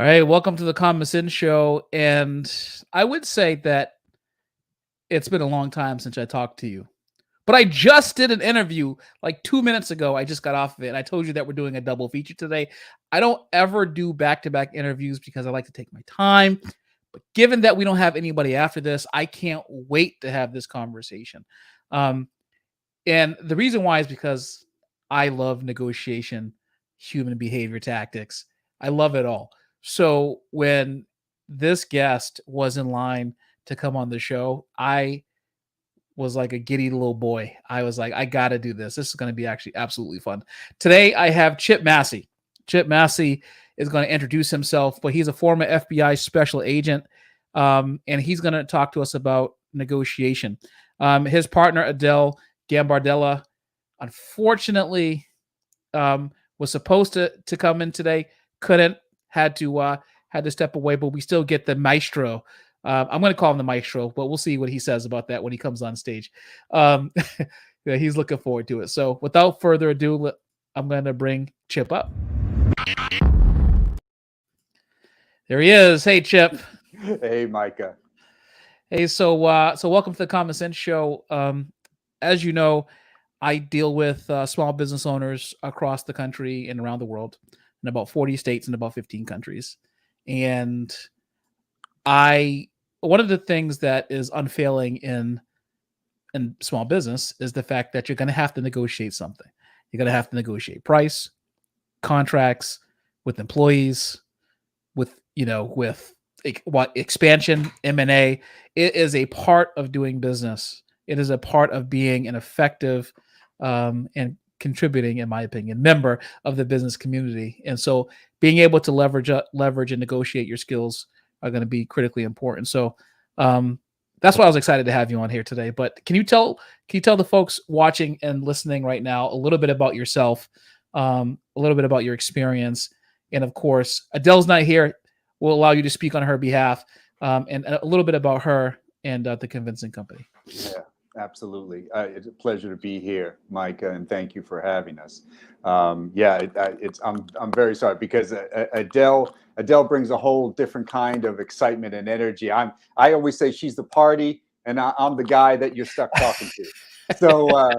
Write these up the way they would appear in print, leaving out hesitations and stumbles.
right, welcome to the Common Sin Show. And I would say that it's been a long time since I talked to you. But I just did an interview like 2 minutes ago. I just got off of it. And I told you that we're doing a double feature today. I don't ever do back-to-back interviews because I like to take my time. But given that we don't have anybody after this, I can't wait to have this conversation. Um, and the reason why is because I love negotiation, human behavior tactics. I love it all. So when this guest was in line to come on the show, I was like a giddy little boy. I was like, I got to do this. This is going to be actually absolutely fun. Today, I have Chip Massey. Chip Massey is going to introduce himself, but he's a former FBI special agent, and he's going to talk to us about negotiation. His partner, Adele Gambardella, unfortunately, was supposed to come in today, couldn't, had to step away, but we still get the maestro. I'm going to call him the maestro, but we'll see what he says about that when he comes on stage. Yeah, he's looking forward to it. So without further ado, I'm going to bring Chip up. There he is. Hey, Chip. Hey, Micah. Hey, so welcome to the Common Sense Show. As you know, I deal with small business owners across the country and around the world, in about 40 states and about 15 countries. And one of the things that is unfailing in small business is the fact that you're going to have to negotiate something. You're going to have to negotiate price, contracts with employees, with expansion, M&A. It is a part of doing business. It is a part of being an effective and contributing, in my opinion, member of the business community. And so being able to leverage and negotiate your skills are going to be critically important. So that's why I was excited to have you on here today. But can you tell the folks watching and listening right now a little bit about yourself, a little bit about your experience, and of course, Adele's not here. We'll allow you to speak on her behalf, and a little bit about her and the Convincing Company. Yeah, absolutely. It's a pleasure to be here, Micah, and thank you for having us. I'm very sorry because Adele brings a whole different kind of excitement and energy. I always say she's the party, and I'm the guy that you're stuck talking to. So,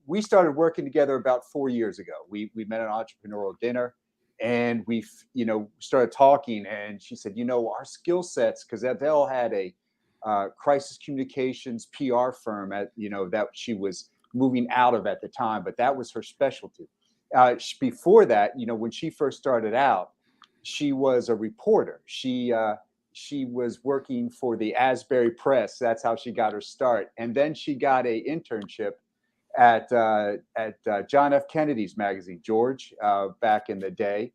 we started working together about 4 years ago. We met at an entrepreneurial dinner. And we, started talking, and she said, our skill sets, because Adele had a crisis communications PR firm that she was moving out of at the time, but that was her specialty. Before that, when she first started out, she was a reporter. She was working for the Asbury Press. That's how she got her start. And then she got an internship at John F. Kennedy's magazine, George, back in the day.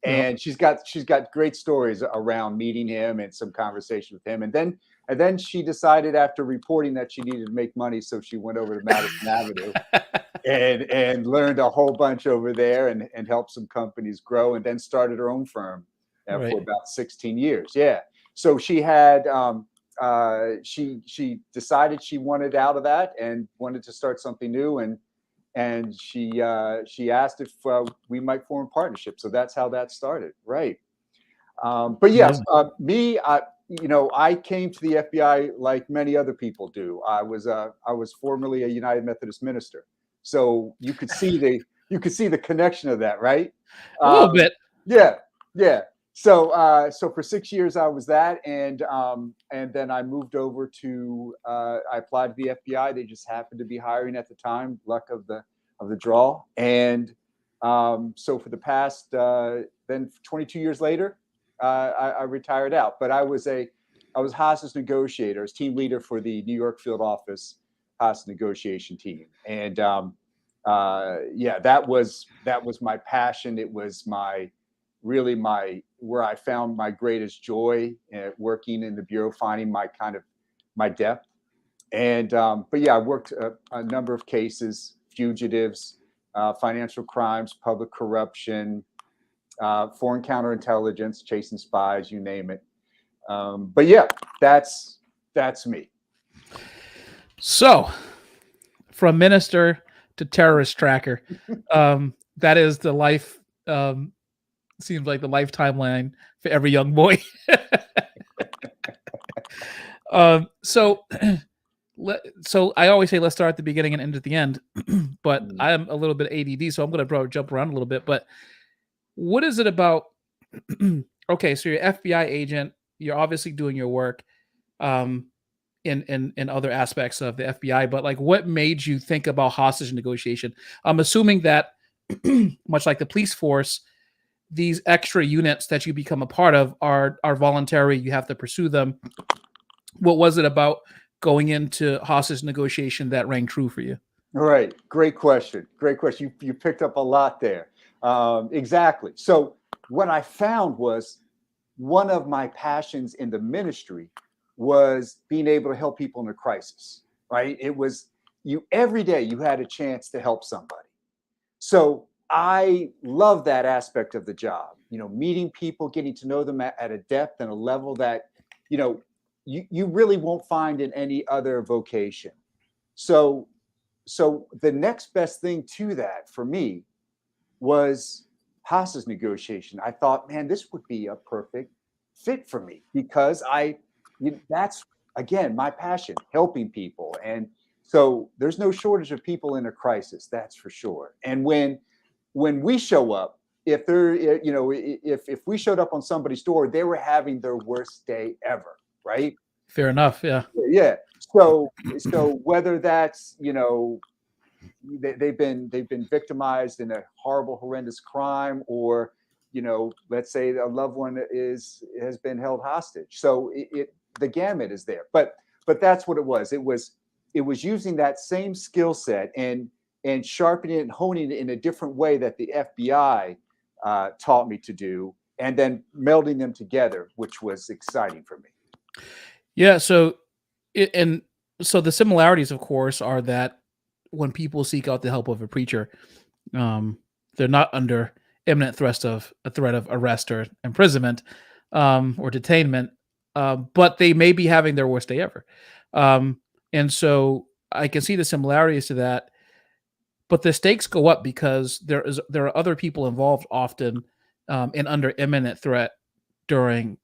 And she's got great stories around meeting him and some conversation with him. And then she decided after reporting that she needed to make money, so she went over to Madison Avenue and learned a whole bunch over there and helped some companies grow, and then started her own firm for about 16 years. Yeah. So she had she decided she wanted out of that and wanted to start something new, and she asked if we might form a partnership. So that's how that started, right? But yes, I came to the FBI like many other people do. I was formerly a United Methodist minister, so you could see the connection of that, right? A little bit. Yeah. So for 6 years I was that, and then I moved over to I applied to the FBI. They just happened to be hiring at the time, luck of the draw. And so for the past then 22 years later, I retired out. But I was hostage negotiator, as team leader for the New York field office hostage negotiation team, and that was my passion. It was where I found my greatest joy working in the bureau, finding my depth. And I worked a number of cases: fugitives, financial crimes, public corruption, foreign counterintelligence, chasing spies, you name it. That's me. So, from minister to terrorist tracker, that is the life Um, seems like the life timeline for every young boy. So, so I always say let's start at the beginning and end at the end, but Mm. I'm a little bit ADD, so I'm going to jump around a little bit. But what is it about? Okay, so you're an FBI agent. You're obviously doing your work um, in other aspects of the FBI. But like, what made you think about hostage negotiation? I'm assuming that, much like the police force, these extra units that you become a part of are voluntary. You have to pursue them. What was it about going into hostage negotiation that rang true for you? All right. Great question. Great question. You picked up a lot there. Exactly. So what I found was one of my passions in the ministry was being able to help people in a crisis, right? It was you every day you had a chance to help somebody. So I love that aspect of the job, meeting people, getting to know them at a depth and a level that, you know, you really won't find in any other vocation. So so the next best thing to that for me was hostage negotiation. I thought, man, this would be a perfect fit for me because that's again my passion, helping people. And so there's no shortage of people in a crisis, that's for sure. And when we show up, if they're if we showed up on somebody's door, they were having their worst day ever, right? Fair enough. Yeah. Yeah. So whether that's they've been victimized in a horrible, horrendous crime, or let's say a loved one has been held hostage. So the gamut is there. But that's what it was. It was using that same skill set and sharpening it and honing it in a different way that the FBI taught me to do, and then melding them together, which was exciting for me. Yeah. So, and so the similarities, of course, are that when people seek out the help of a preacher, um, they're not under imminent threat of arrest or imprisonment or detainment, but they may be having their worst day ever. And so I can see the similarities to that, but the stakes go up because there are other people involved often and under imminent threat during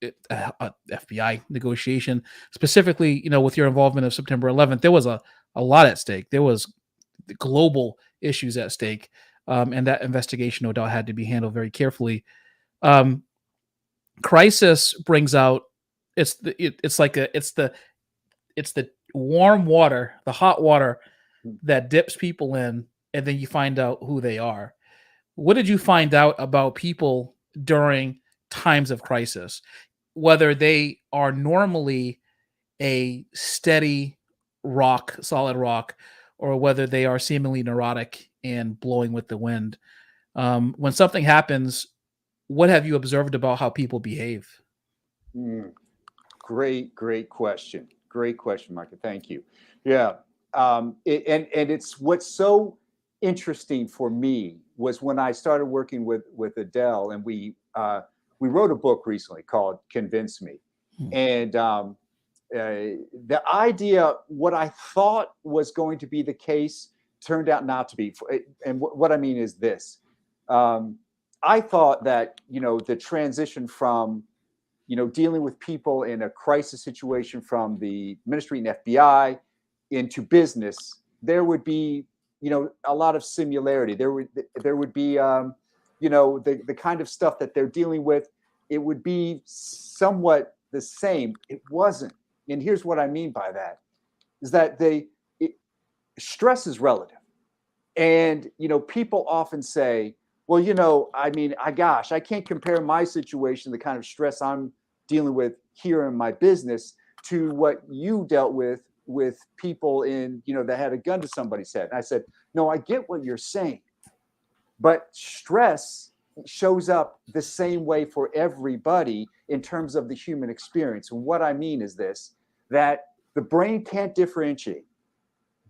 FBI negotiation. Specifically, with your involvement of September 11th, there was a lot at stake. There was global issues at stake, and that investigation, no doubt, had to be handled very carefully. Um, Crisis brings out it's like it's the warm water, the hot water that dips people in, and then you find out who they are. What did you find out about people during times of crisis? Whether they are normally a steady rock, solid rock, or whether they are seemingly neurotic and blowing with the wind. When something happens, what have you observed about how people behave? Mm. Great question. Great question, Micah. Thank you. Yeah. And it's what's so interesting for me was when I started working with Adele, and we wrote a book recently called "Convince Me," Hmm. and the idea, what I thought was going to be the case, turned out not to be. And what I mean is this: um, I thought that the transition from dealing with people in a crisis situation from the ministry and FBI into business, there would be, a lot of similarity. There would be, the kind of stuff that they're dealing with. It would be somewhat the same. It wasn't, and here's what I mean by that: is that stress is relative. And people often say, well, I mean, I can't compare my situation, the kind of stress I'm dealing with here in my business, to what you dealt with people that had a gun to somebody's head. And I said, no, I get what you're saying, but stress shows up the same way for everybody in terms of the human experience. And what I mean is this: that the brain can't differentiate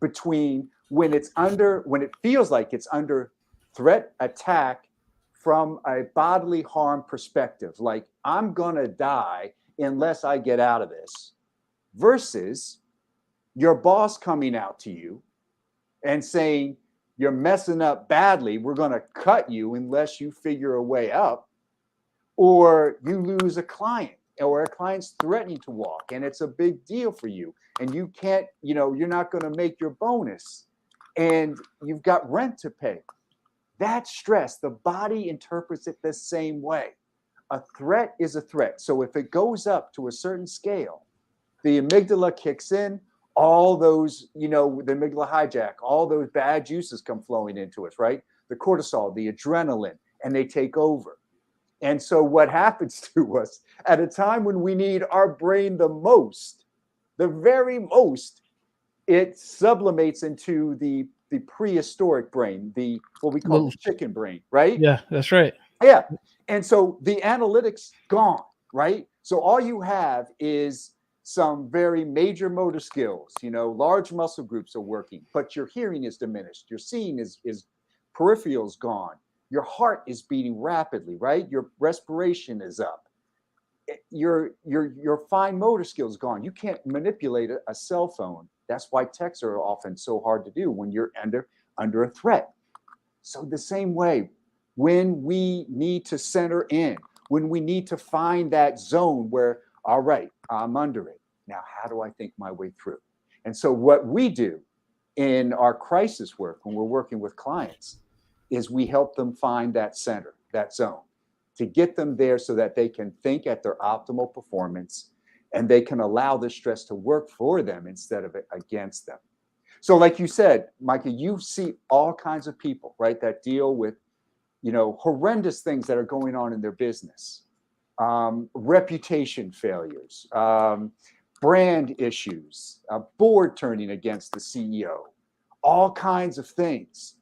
between when it feels like it's under threat, attack from a bodily harm perspective, like I'm gonna die unless I get out of this, versus your boss coming out to you and saying, you're messing up badly. We're going to cut you unless you figure a way up, or you lose a client, or a client's threatening to walk and it's a big deal for you and you can't, you're not going to make your bonus and you've got rent to pay. That stress, the body interprets it the same way. A threat is a threat. So if it goes up to a certain scale, the amygdala kicks in, all those, the amygdala hijack, all those bad juices come flowing into us, right? The cortisol, the adrenaline, and they take over. And so what happens to us at a time when we need our brain the most, the very most, it sublimates into the prehistoric brain, what we call the chicken brain, right? Yeah, that's right. Yeah. And so the analytics gone, right? So all you have is some very major motor skills, large muscle groups are working, but your hearing is diminished. Your seeing is peripheral's gone. Your heart is beating rapidly, right? Your respiration is up. Your fine motor skills gone. You can't manipulate a cell phone. That's why texts are often so hard to do when you're under a threat. So the same way, when we need to center in, when we need to find that zone where, all right, I'm under it. Now, how do I think my way through? And so what we do in our crisis work when we're working with clients is we help them find that center, that zone, to get them there so that they can think at their optimal performance and they can allow the stress to work for them instead of it against them. So like you said, Micah, you see all kinds of people, right, that deal with, horrendous things that are going on in their business, reputation failures, brand issues, board turning against the CEO, all kinds of things.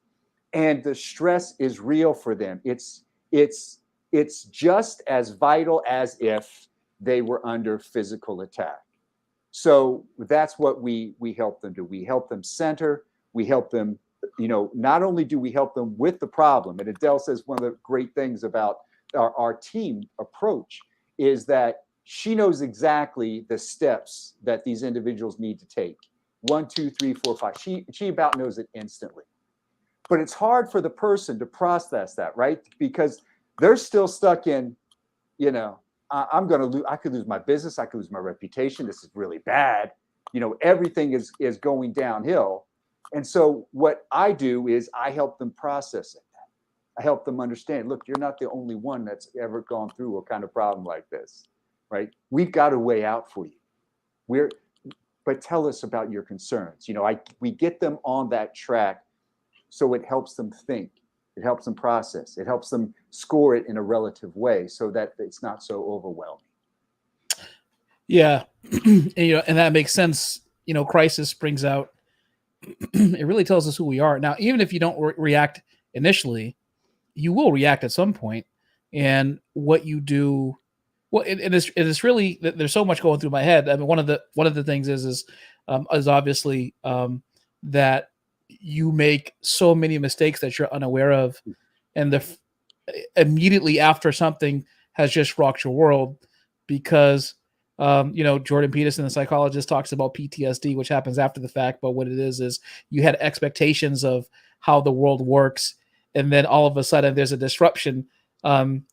And the stress is real for them. It's just as vital as if they were under physical attack. So that's what we help them do. We help them center. We help them, not only do we help them with the problem, and Adele says one of the great things about our team approach is that she knows exactly the steps that these individuals need to take. 1, 2, 3, 4, 5. She about knows it instantly. But it's hard for the person to process that, right? Because they're still stuck in, I'm going to lose. I could lose my business. I could lose my reputation. This is really bad. Everything is going downhill. And so what I do is I help them process it. I help them understand, look, you're not the only one that's ever gone through a kind of problem like this, right? We've got a way out for you. But tell us about your concerns. We get them on that track so it helps them think. It helps them process. It helps them score it in a relative way so that it's not so overwhelming. Yeah. And that makes sense. Crisis brings out, it really tells us who we are. Now, even if you don't react initially, you will react at some point. And what you do, well, it is really, there's so much going through my head. I mean, one of the things is obviously that you make so many mistakes that you're unaware of, and immediately after something has just rocked your world, because Jordan Peterson, the psychologist, talks about PTSD, which happens after the fact. But what it is you had expectations of how the world works, and then all of a sudden there's a disruption in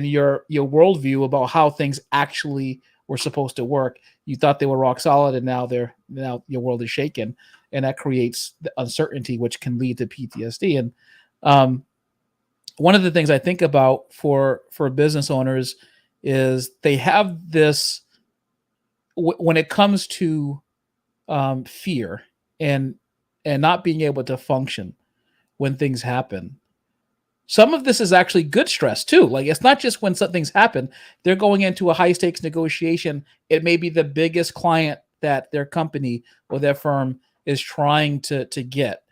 your worldview about how things actually were supposed to work. You thought they were rock solid, and now your world is shaken, and that creates the uncertainty, which can lead to PTSD. And one of the things I think about for business owners is they have this when it comes to fear and not being able to function when things happen. Some of this is actually good stress too. Like, it's not just when something's happened. They're going into a high stakes negotiation. It may be the biggest client that their company or their firm is trying to get.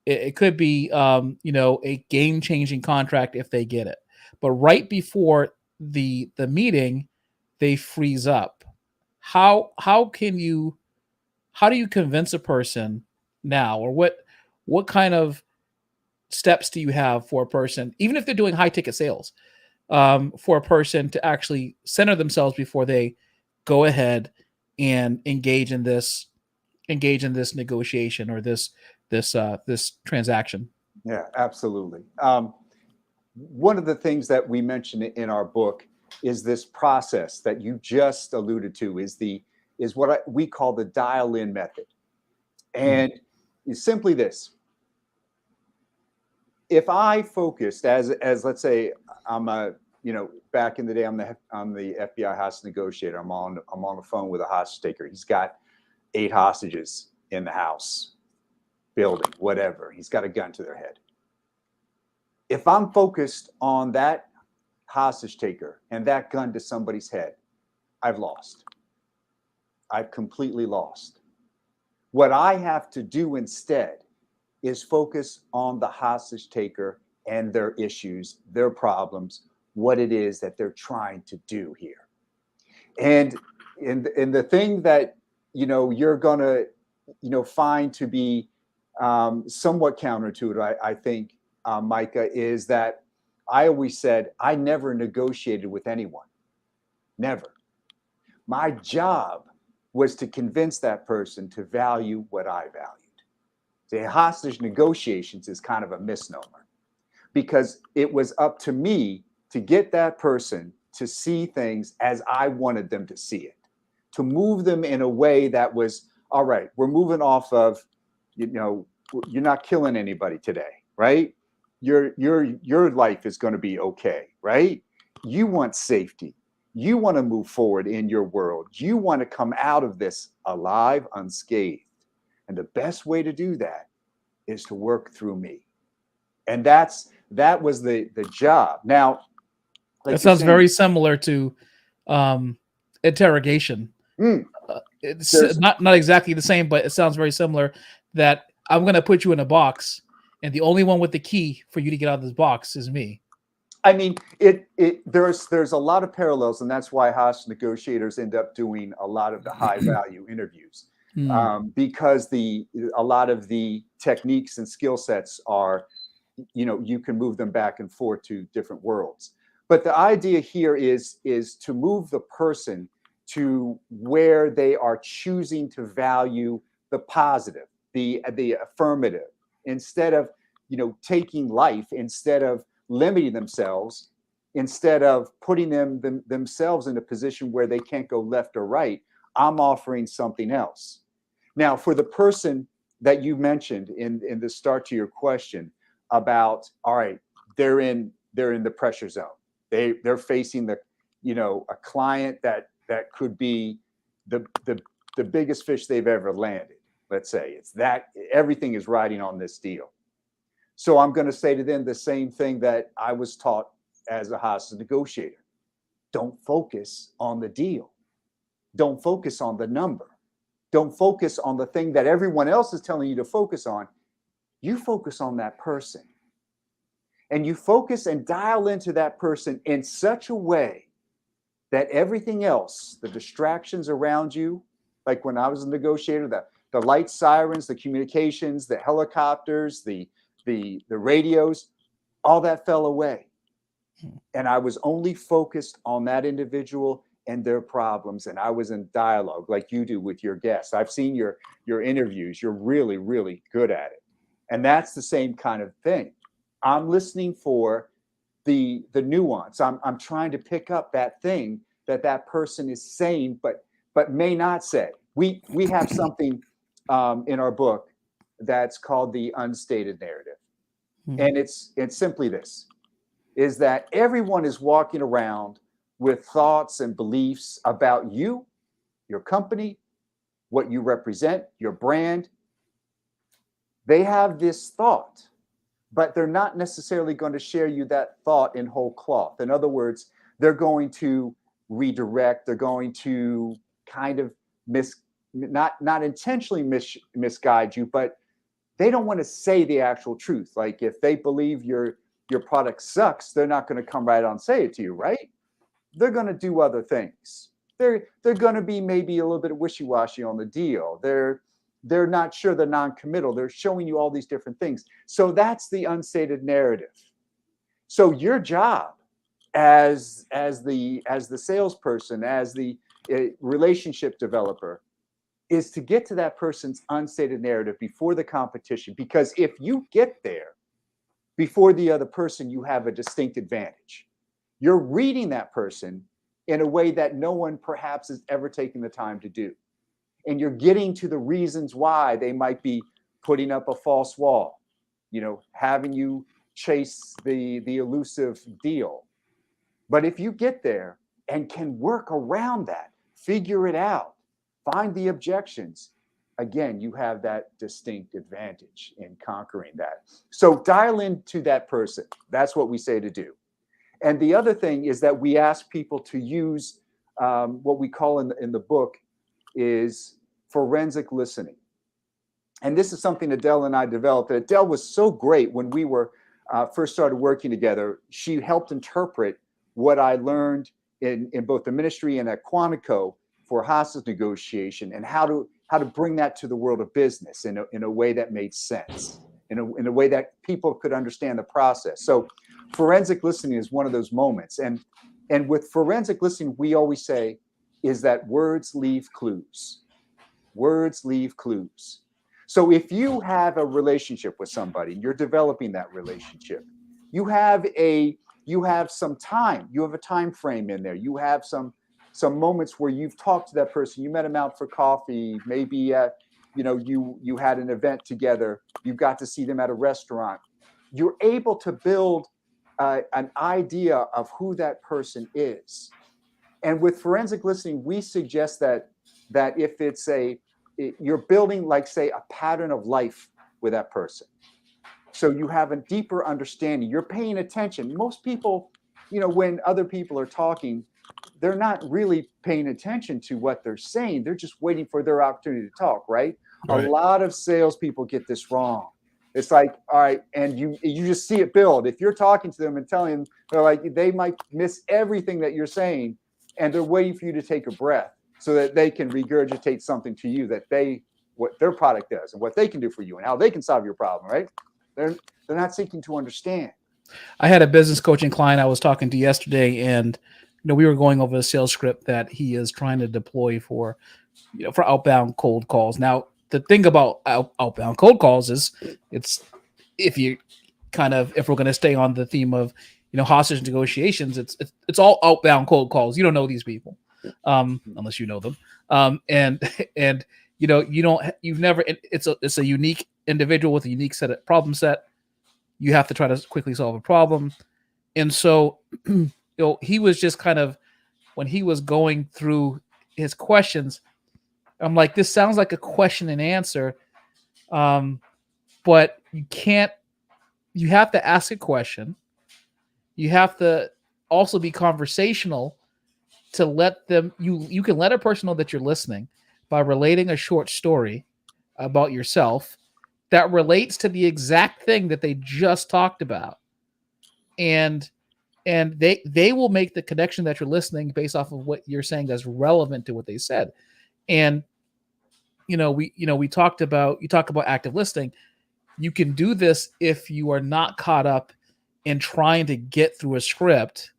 It could be, a game changing contract if they get it. But right before the meeting, they freeze up. How do you convince a person now, or what kind of steps do you have for a person, even if they're doing high ticket sales, for a person to actually center themselves before they go ahead and engage in this engage in this negotiation or this transaction. Yeah, absolutely. One of the things that we mentioned in our book is this process that you just alluded to is what we call the dial-in method, and it's simply this: if I focused as let's say I'm a back in the day I'm the FBI hostage negotiator. I'm on the phone with a hostage taker. He's got 8 hostages in the house, building, whatever. He's got a gun to their head. If I'm focused on that hostage taker and that gun to somebody's head, I've lost. I've completely lost. What I have to do instead is focus on the hostage taker and their issues, their problems, what it is that they're trying to do here. And the thing that you're gonna find to be somewhat counterintuitive, I think, Micah, is that I always said I never negotiated with anyone. Never. My job was to convince that person to value what I valued. The hostage negotiations is kind of a misnomer, because it was up to me to get that person to see things as I wanted them to see it, to move them in a way that was, all right, we're moving off of, you're not killing anybody today, right? Your life is going to be okay, right? You want safety. You want to move forward in your world. You want to come out of this alive, unscathed. And the best way to do that is to work through me. And that was the job. Now, like That sounds very similar to interrogation. It's not exactly the same, but it sounds very similar. That I'm going to put you in a box, and the only one with the key for you to get out of this box is me. I mean, there's a lot of parallels, and that's why hostage negotiators end up doing a lot of the high value interviews, because a lot of the techniques and skill sets are, you can move them back and forth to different worlds. But the idea here is to move the person to where they are choosing to value the positive, the affirmative, instead of taking life, instead of limiting themselves, instead of putting themselves in a position where they can't go left or right. I'm offering something else. Now, for the person that you mentioned in the start to your question about, all right, they're in the pressure zone. They're facing a client that could be the biggest fish they've ever landed. Let's say it's that everything is riding on this deal. So I'm going to say to them the same thing that I was taught as a hostage negotiator. Don't focus on the deal. Don't focus on the number. Don't focus on the thing that everyone else is telling you to focus on. You focus on that person. And you focus and dial into that person in such a way that everything else, the distractions around you, like when I was a negotiator, the light sirens, the communications, the helicopters, the radios, all that fell away. And I was only focused on that individual and their problems. And I was in dialogue like you do with your guests. I've seen your interviews. You're really, really good at it. And that's the same kind of thing. I'm listening for the nuance. I'm trying to pick up that thing that person is saying, but may not say. We have something in our book that's called the unstated narrative. And it's simply this, is that everyone is walking around with thoughts and beliefs about you, your company, what you represent, your brand. They have this thought, but they're not necessarily going to share you that thought in whole cloth. In other words, they're going to redirect, they're going to kind of not intentionally misguide you, but they don't want to say the actual truth. Like if they believe your product sucks, they're not going to come right out and say it to you, right? They're going to do other things. They're going to be maybe a little bit wishy-washy on the deal. They're not sure, they're non-committal. They're showing you all these different things. So that's the unstated narrative. So your job as the salesperson, as the relationship developer, is to get to that person's unstated narrative before the competition. Because if you get there before the other person, you have a distinct advantage. You're reading that person in a way that no one perhaps has ever taken the time to do. And you're getting to the reasons why they might be putting up a false wall, having you chase the elusive deal. But if you get there and can work around that, figure it out, find the objections, again, you have that distinct advantage in conquering that. So dial into that person. That's what we say to do. And the other thing is that we ask people to use what we call in the book is forensic listening. And this is something Adele and I developed. Adele was so great when we were first started working together. She helped interpret what I learned in both the ministry and at Quantico for hostage negotiation, and how to bring that to the world of business in a way that made sense, in a way that people could understand the process. So forensic listening is one of those moments. And with forensic listening, we always say is that words leave clues. Words leave clues. So if you have a relationship with somebody, you're developing that relationship, you have some time, you have a time frame in there, you have some moments where you've talked to that person, you met them out for coffee, maybe you had an event together, you got to see them at a restaurant. You're able to build an idea of who that person is. And with forensic listening, we suggest that if you're building, like, say, a pattern of life with that person. So you have a deeper understanding. You're paying attention. Most people, when other people are talking, they're not really paying attention to what they're saying. They're just waiting for their opportunity to talk, right? Right. A lot of salespeople get this wrong. It's like, all right, and you just see it build. If you're talking to them and telling them, they're like, they might miss everything that you're saying, and they're waiting for you to take a breath so that they can regurgitate something to you what their product does and what they can do for you and how they can solve your problem, right? They're not seeking to understand. I had a business coaching client I was talking to yesterday, and we were going over a sales script that he is trying to deploy for outbound cold calls. Now, the thing about outbound cold calls is if we're going to stay on the theme of hostage negotiations, it's all outbound cold calls. You don't know these people unless you know them, and you've never. It's a unique individual with a unique problem set. You have to try to quickly solve a problem, and so he was just kind of, when he was going through his questions, I'm like, this sounds like a question and answer, but you have to ask a question. You have to also be conversational to let them, you can let a person know that you're listening by relating a short story about yourself that relates to the exact thing that they just talked about. And they will make the connection that you're listening based off of what you're saying that's relevant to what they said. And we talked about, you talk about active listening. You can do this if you are not caught up in trying to get through a script,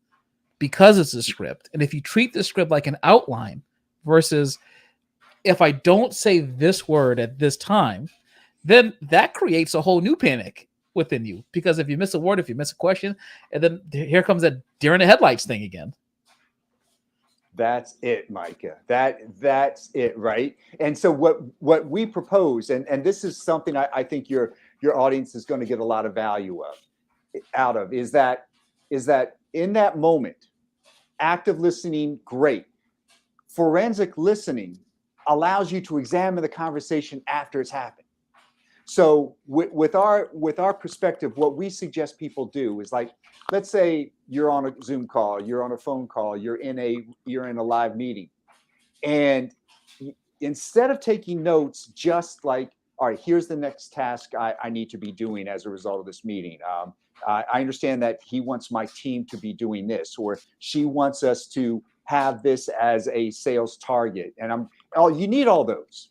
because it's a script. And if you treat the script like an outline versus, if I don't say this word at this time, then that creates a whole new panic within you. Because if you miss a word, if you miss a question, and then here comes that deer in the headlights thing again. That's it, Micah. That's it, right? And so what we propose, and this is something I think your audience is going to get a lot of value out of, is that in that moment, active listening, great. Forensic listening allows you to examine the conversation after it's happened. So with our perspective, what we suggest people do is, like, let's say you're on a Zoom call, you're on a phone call, you're in a live meeting, and instead of taking notes, just like, all right, here's the next task I need to be doing as a result of this meeting. I understand that he wants my team to be doing this, or she wants us to have this as a sales target, and you need all those.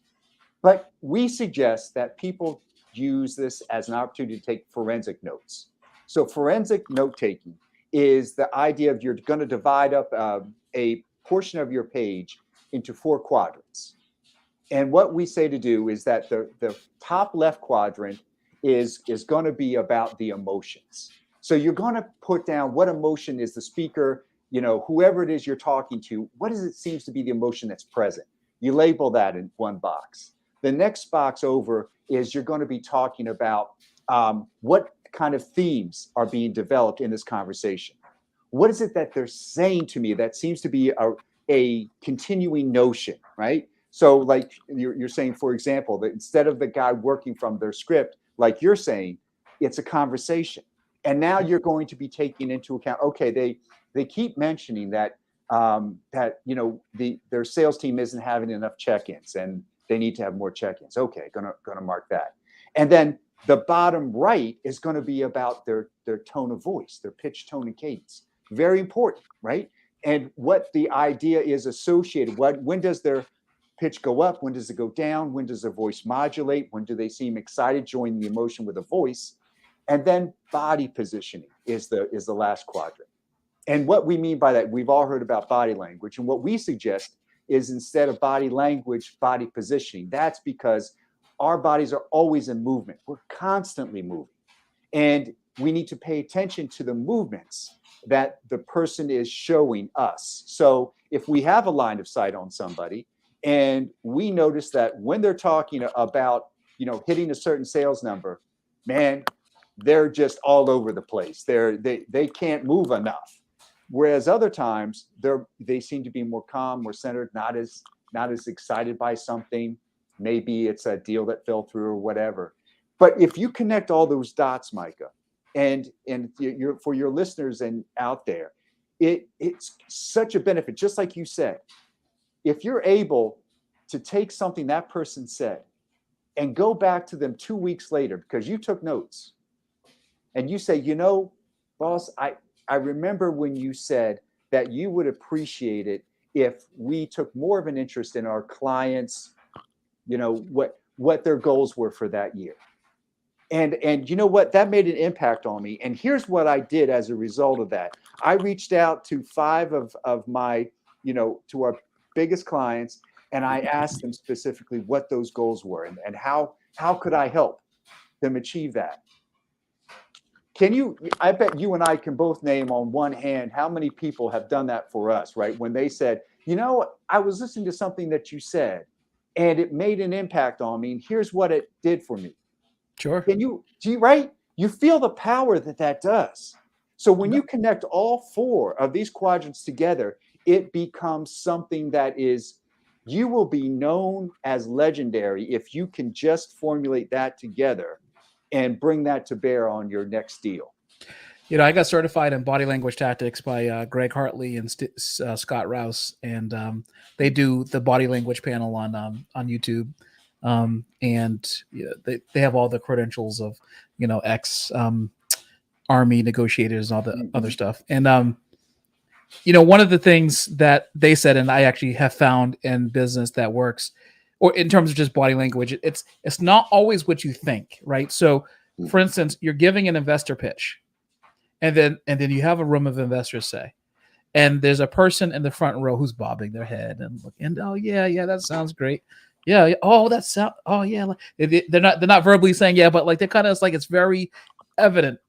But we suggest that people use this as an opportunity to take forensic notes. So forensic note taking is the idea of, you're going to divide up a portion of your page into 4 quadrants. And what we say to do is that the top left quadrant is going to be about the emotions. So you're going to put down what emotion is the speaker, whoever it is you're talking to, what does it seems to be the emotion that's present? You label that in one box. The next box over is you're going to be talking about what kind of themes are being developed in this conversation. What is it that they're saying to me that seems to be a continuing notion, right? So like you're saying, for example, that instead of the guy working from their script, like you're saying, it's a conversation. And now you're going to be taking into account, okay, they keep mentioning that their sales team isn't having enough check-ins and they need to have more check-ins. Okay, gonna mark that. And then the bottom right is going to be about their tone of voice, their pitch, tone, and cadence. Very important, right? And what the idea is associated. When does their pitch go up? When does it go down? When does their voice modulate? When do they seem excited, join the emotion with a voice? And then body positioning is the last quadrant. And what we mean by that, we've all heard about body language. And what we suggest is instead of body language, body positioning. That's because our bodies are always in movement. We're constantly moving. And we need to pay attention to the movements that the person is showing us. So if we have a line of sight on somebody and we notice that when they're talking about, hitting a certain sales number, man, they're just all over the place. They can't move enough. Whereas other times they seem to be more calm, more centered, not as excited by something. Maybe it's a deal that fell through or whatever. But if you connect all those dots, Micah, and for your listeners and out there, it's such a benefit. Just like you said, if you're able to take something that person said and go back to them 2 weeks later because you took notes, and you say, boss, I remember when you said that you would appreciate it if we took more of an interest in our clients, what their goals were for that year. And you know what? That made an impact on me. And here's what I did as a result of that. I reached out to 5 of my, to our biggest clients, and I asked them specifically what those goals were and how could I help them achieve that. I bet you and I can both name on one hand how many people have done that for us, right? When they said, I was listening to something that you said and it made an impact on me. And here's what it did for me. Sure. Right? You feel the power that does. So when you connect all 4 of these quadrants together, it becomes something that you will be known as legendary if you can just formulate that together and bring that to bear on your next deal. I got certified in body language tactics by Greg Hartley and Scott Rouse, and they do the body language panel on YouTube. And they have all the credentials of, ex Army negotiators and all the other stuff. And, one of the things that they said, and I actually have found in business that works, or in terms of just body language, it's not always what you think, right? So for instance, you're giving an investor pitch and then you have a room of investors, say, and there's a person in the front row who's bobbing their head and looking, oh yeah, that sounds great. Yeah. Oh, oh yeah. They're not verbally saying yeah, but like they're kind of, it's like, it's very evident.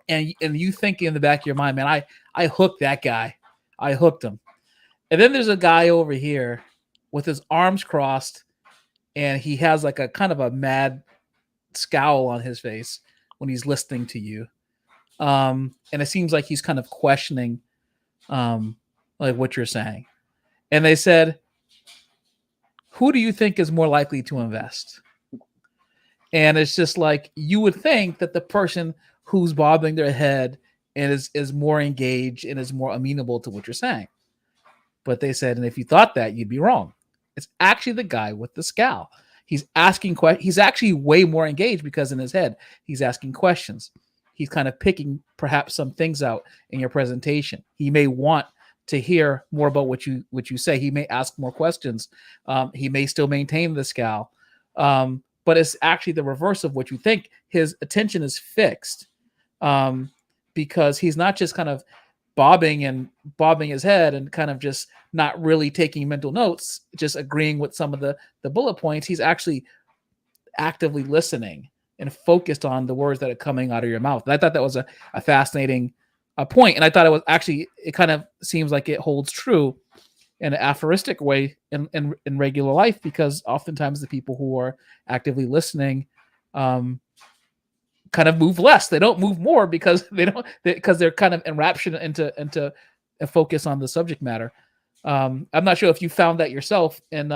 And you think in the back of your mind, man, I hooked that guy. I hooked him. And then there's a guy over here with his arms crossed and he has like a kind of a mad scowl on his face when he's listening to you. And it seems like he's kind of questioning like what you're saying. And they said, who do you think is more likely to invest? And it's just like, you would think that the person who's bobbing their head and is more engaged and is more amenable to what you're saying. But they said, and if you thought that, you'd be wrong. It's actually the guy with the scowl. He's asking questions. He's actually way more engaged because in his head, he's asking questions. He's kind of picking perhaps some things out in your presentation. He may want to hear more about what you say. He may ask more questions. He may still maintain the scowl. But it's actually the reverse of what you think. His attention is fixed because he's not just kind of bobbing his head and kind of just not really taking mental notes, just agreeing with some of the bullet points. He's actually actively listening and focused on the words that are coming out of your mouth. And I thought that was a fascinating point. And I thought it kind of seems like it holds true in an aphoristic way in regular life, because oftentimes the people who are actively listening kind of move less. They don't move more because they're kind of enraptured into a focus on the subject matter. I'm not sure if you found that yourself in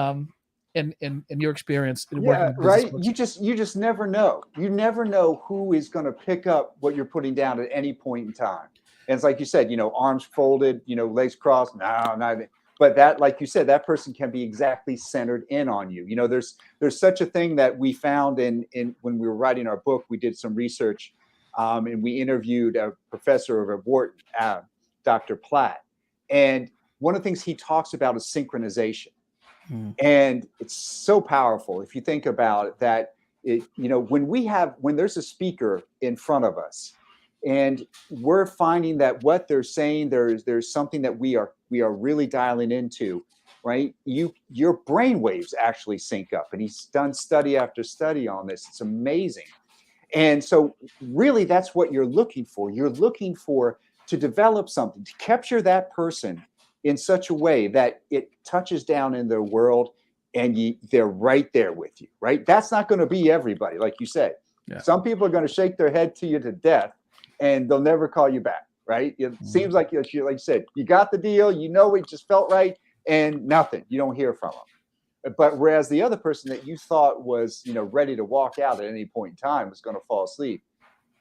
your experience in working Yeah, with business right. folks. You just never know. You never know who is going to pick up what you're putting down at any point in time. And it's like you said, arms folded, legs crossed. No, not. But that, like you said, that person can be exactly centered in on you. There's such a thing that we found in when we were writing our book. We did some research, and we interviewed a professor of Wharton, Dr. Platt, and one of the things he talks about is synchronization. And it's so powerful if you think about it, that when there's a speaker in front of us and we're finding that what they're saying, there's something that we are really dialing into, right? Your brain waves actually sync up, and he's done study after study on this. It's amazing. And so really that's what you're looking for. You're looking for to develop something, to capture that person in such a way that it touches down in their world and they're right there with you, right? That's not going to be everybody, like you said. Yeah. Some people are going to shake their head to you to death and they'll never call you back, right? It seems like you said, you got the deal, it just felt right, and nothing. You don't hear from them. But whereas the other person that you thought was, ready to walk out at any point in time was going to fall asleep,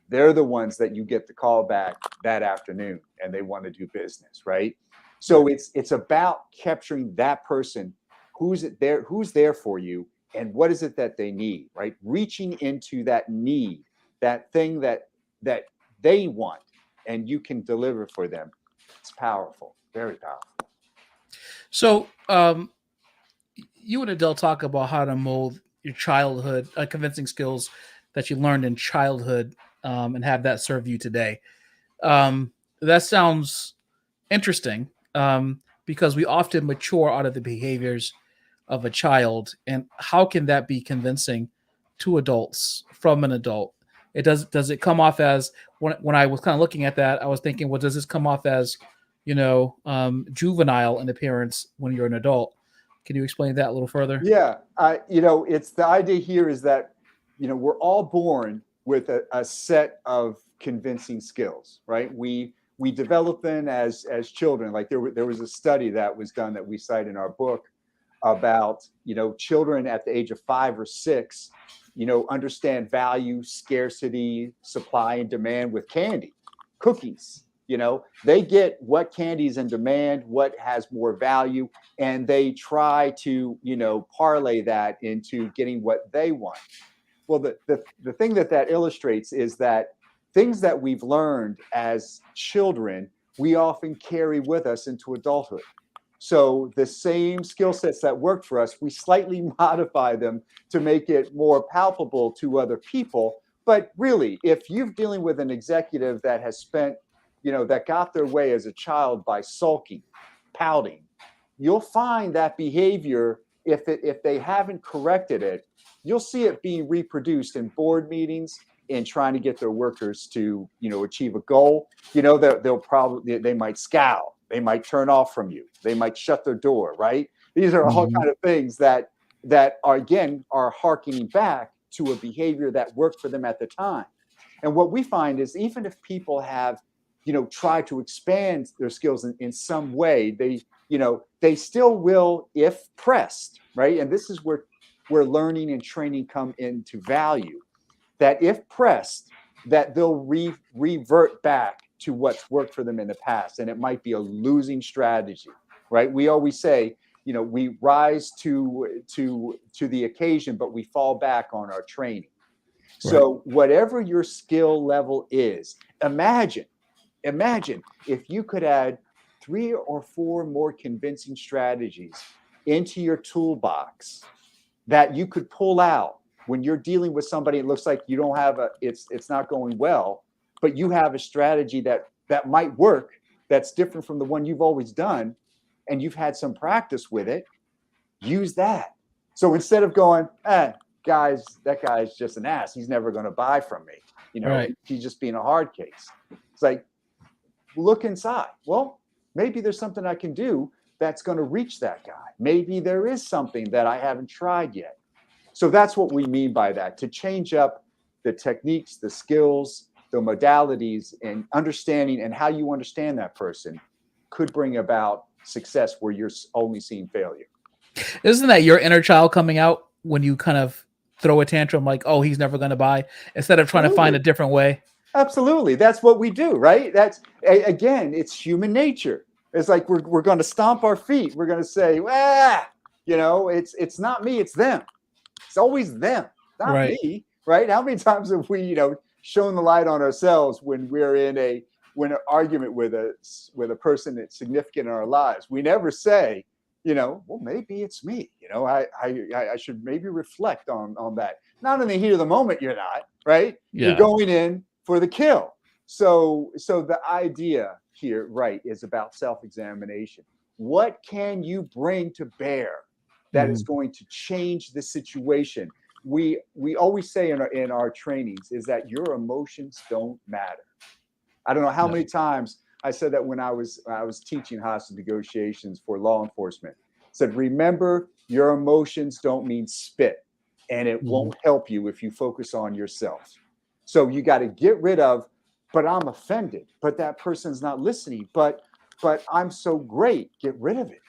they're the ones that you get the call back that afternoon and they want to do business, right? So it's about capturing that person who's there for you, and what is it that they need, right? Reaching into that need, that thing that they want, and you can deliver for them. It's powerful, very powerful. So you and Adele talk about how to mold your childhood, convincing skills that you learned in childhood, and have that serve you today. That sounds interesting, because we often mature out of the behaviors of a child, and how can that be convincing to adults from an adult? Does it come off as, when I was kind of looking at that, I was thinking, well, does this come off as juvenile in appearance when you're an adult? Can you explain that a little further? Yeah, it's the idea here is that we're all born with a set of convincing skills, right? We develop them as children. Like there was a study that was done that we cite in our book about children at the age of 5 or 6, understand value, scarcity, supply, and demand with candy, cookies. They get what candy's in demand, what has more value, and they try to parlay that into getting what they want. Well, the thing that illustrates is that things that we've learned as children, we often carry with us into adulthood. So the same skill sets that worked for us, we slightly modify them to make it more palpable to other people. But really, if you're dealing with an executive that has spent, that got their way as a child by sulking, pouting, you'll find that behavior, if they haven't corrected it, you'll see it being reproduced in board meetings, in trying to get their workers to, achieve a goal. They might scowl, they might turn off from you, they might shut their door, right? These are all kind of things that are harkening back to a behavior that worked for them at the time. And what we find is, even if people have, tried to expand their skills in some way, they still will if pressed, right? And this is where learning and training come into value. That if pressed, that they'll revert back to what's worked for them in the past. And it might be a losing strategy, right? We always say, we rise to the occasion, but we fall back on our training. Right. So whatever your skill level is, imagine if you could add 3 or 4 more convincing strategies into your toolbox that you could pull out when you're dealing with somebody. It looks like you don't have it's not going well, but you have a strategy that might work, that's different from the one you've always done, and you've had some practice with it, use that. So instead of going, guys, that guy's just an ass, he's never going to buy from me, Right. he's just being a hard case. It's like, look inside. Well, maybe there's something I can do that's going to reach that guy. Maybe there is something that I haven't tried yet. So that's what we mean by that, to change up the techniques, the skills, the modalities, and understanding, and how you understand that person could bring about success where you're only seeing failure. Isn't that your inner child coming out when you kind of throw a tantrum like, oh, he's never going to buy, instead of trying to find a different way? Absolutely. That's what we do, right? That's, again, it's human nature. It's like we're going to stomp our feet. We're going to say, it's not me, it's them. It's always them, not me, right? How many times have we, shown the light on ourselves when we're in an argument with a person that's significant in our lives? We never say, well, maybe it's me. I should maybe reflect on that. Not in the heat of the moment, you're not, right? Yeah. You're going in for the kill. So the idea here, right, is about self-examination. What can you bring to bear that is going to change the situation? We always say in our trainings is that your emotions don't matter. I don't know how many times I said that when I was teaching hostage negotiations for law enforcement. I said, remember, your emotions don't mean spit, and it won't help you if you focus on yourself. So you got to get rid of, but I'm offended, but that person's not listening, but I'm so great. Get rid of it.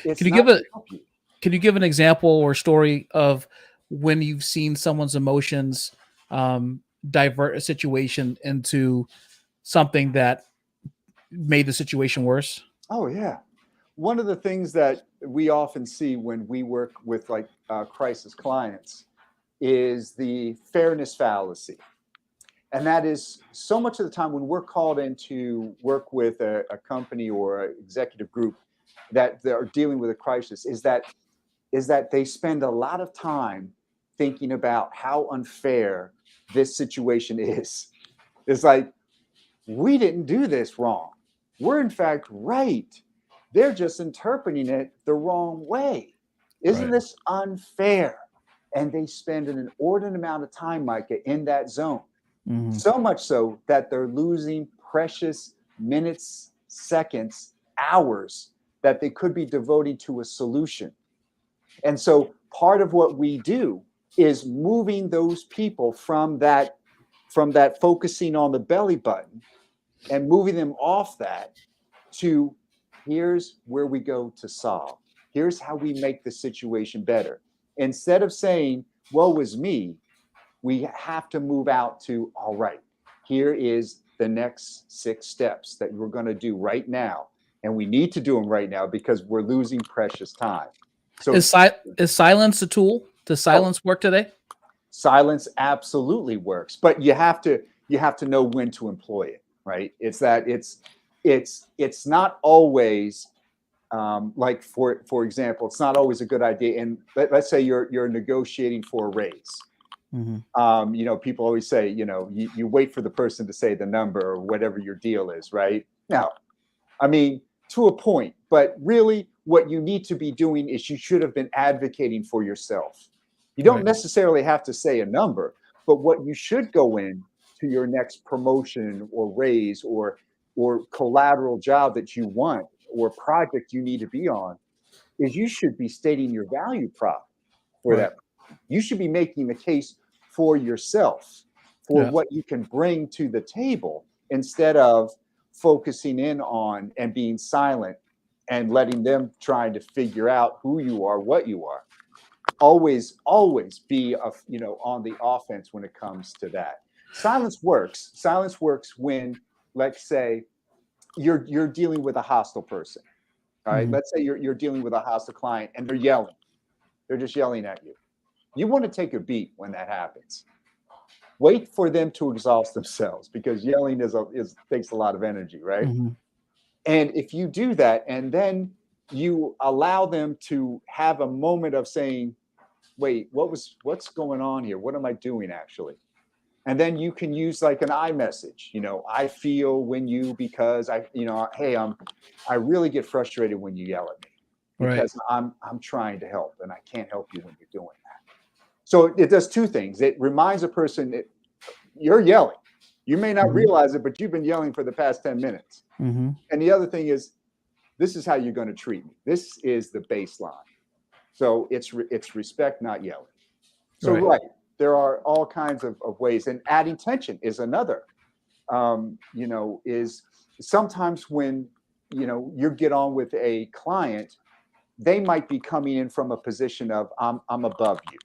It's Can you not give going to help you. Can you give an example or story of when you've seen someone's emotions divert a situation into something that made the situation worse? Oh, yeah. One of the things that we often see when we work with crisis clients is the fairness fallacy. And that is, so much of the time when we're called in to work with a company or an executive group that are dealing with a crisis, is that they spend a lot of time thinking about how unfair this situation is. It's like, we didn't do this wrong. We're in fact right. They're just interpreting it the wrong way. Isn't this unfair? And they spend an inordinate amount of time, Micah, in that zone. So much so that they're losing precious minutes, seconds, hours that they could be devoting to a solution. And so part of what we do is moving those people from that focusing on the belly button and moving them off that to, here's where we go to solve. Here's how we make the situation better. Instead of saying, woe is me, we have to move out to, all right, here is the next 6 steps that we're going to do right now. And we need to do them right now because we're losing precious time. So is silence a tool? Does silence work today? Silence absolutely works, but you have to know when to employ it, right? It's that it's not always like for example, it's not always a good idea. And let's say you're negotiating for a raise. People always say, you wait for the person to say the number or whatever your deal is, right? Now, I mean, to a point, but really what you need to be doing is you should have been advocating for yourself. You don't necessarily have to say a number, but what you should go in to your next promotion or raise or collateral job that you want or project you need to be on is you should be stating your value prop for that. You should be making the case for yourself, for what you can bring to the table, instead of focusing in on and being silent and letting them trying to figure out who you are, what you are. Always be on the offense when it comes to that. Silence works. Silence works when, let's say, you're dealing with a hostile person. All right. Let's say you're dealing with a hostile client and they're yelling. They're just yelling at you. You want to take a beat when that happens. Wait for them to exhaust themselves, because yelling takes a lot of energy, right? And if you do that and then you allow them to have a moment of saying, wait, what's going on here? What am I doing actually? And then you can use like an I message, I feel when you, because hey, I really get frustrated when you yell at me Right. because I'm trying to help and I can't help you when you're doing that. So it does two things. It reminds a person that you're yelling. You may not realize it, but you've been yelling for the past 10 minutes. Mm-hmm. And the other thing is, this is how you're going to treat me. This is the baseline. So it's respect, not yelling. So right, there are all kinds of ways, and adding tension is another. Is sometimes when you get on with a client, they might be coming in from a position of I'm above you.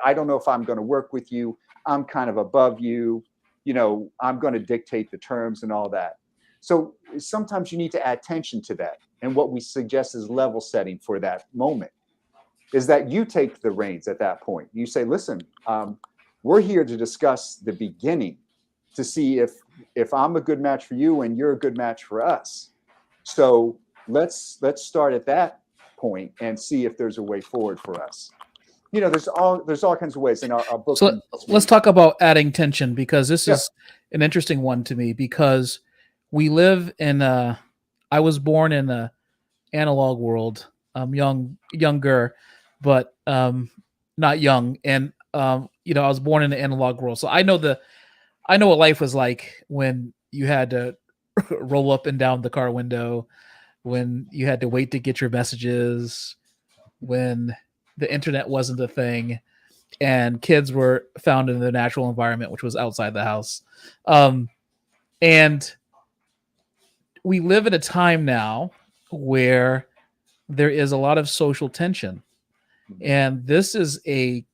I don't know if I'm going to work with you. I'm kind of above you. I'm going to dictate the terms and all that. So sometimes you need to add tension to that. And what we suggest is level setting for that moment is that you take the reins at that point. You say, listen, we're here to discuss the beginning to see if I'm a good match for you and you're a good match for us. So let's start at that point and see if there's a way forward for us. There's all kinds of ways in our book. So let's talk about adding tension, because this is an interesting one to me, because we live in I was born in a analog world. I'm younger, but not young. And I was born in the analog world. So I know what life was like when you had to roll up and down the car window, when you had to wait to get your messages, when the internet wasn't a thing, and kids were found in the natural environment, which was outside the house. And we live at a time now where there is a lot of social tension. And it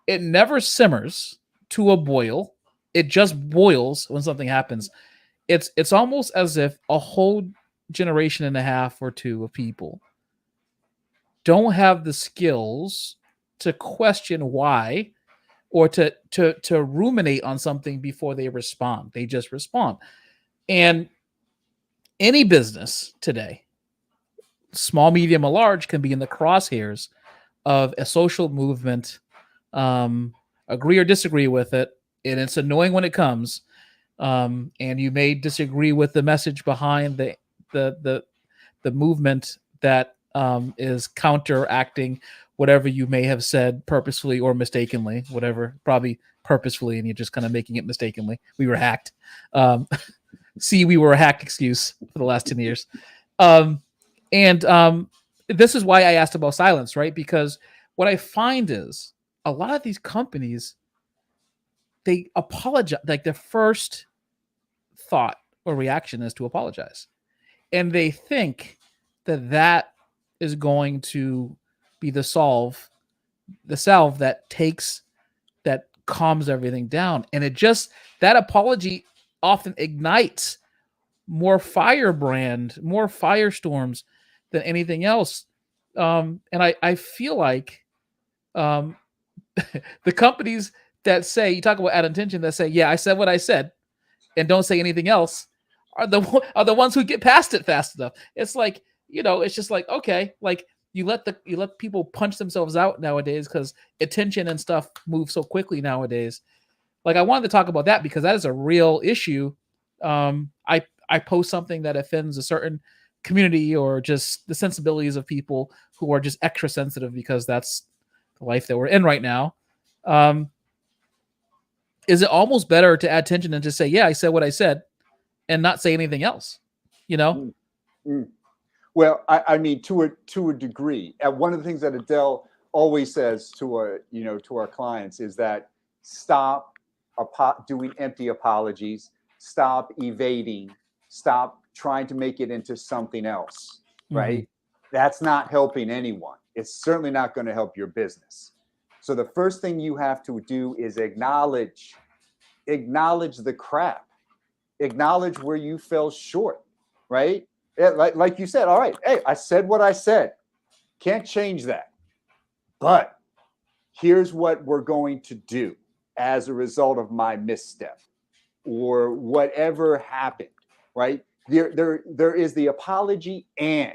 never simmers to a boil. It just boils when something happens. It's almost as if a whole generation and a half or two of people don't have the skills to question why, or to ruminate on something before they respond. They just respond. And any business today, small, medium, or large, can be in the crosshairs of a social movement. Agree or disagree with it, and it's annoying when it comes. And you may disagree with the message behind the movement that is counteracting whatever you may have said purposefully or mistakenly, whatever, probably purposefully, and you're just kind of making it mistakenly. We were hacked. We were a hacked excuse for the last 10 years. And this is why I asked about silence, right? Because what I find is a lot of these companies, they apologize. Like their first thought or reaction is to apologize. And they think that is going to be the salve that calms everything down. And that apology often ignites more more firestorms than anything else. And I feel like the companies that say, you talk about added tension, that say, yeah, I said what I said and don't say anything else, are the ones who get past it fast enough. It's like, it's just like, okay, like you let people punch themselves out nowadays because attention and stuff move so quickly nowadays. Like I wanted to talk about that because that is a real issue. I post something that offends a certain community or just the sensibilities of people who are just extra sensitive because that's the life that we're in right now. Is it almost better to add tension and just say, yeah, I said what I said and not say anything else, Mm-hmm. Well, I mean, to a degree, one of the things that Adele always says to our clients is that stop doing empty apologies, stop evading, stop trying to make it into something else, right? Mm-hmm. That's not helping anyone. It's certainly not going to help your business. So the first thing you have to do is acknowledge the crap, acknowledge where you fell short, right? Yeah, like you said, all right, hey, I said what I said. Can't change that. But here's what we're going to do as a result of my misstep or whatever happened, right? There is the apology, and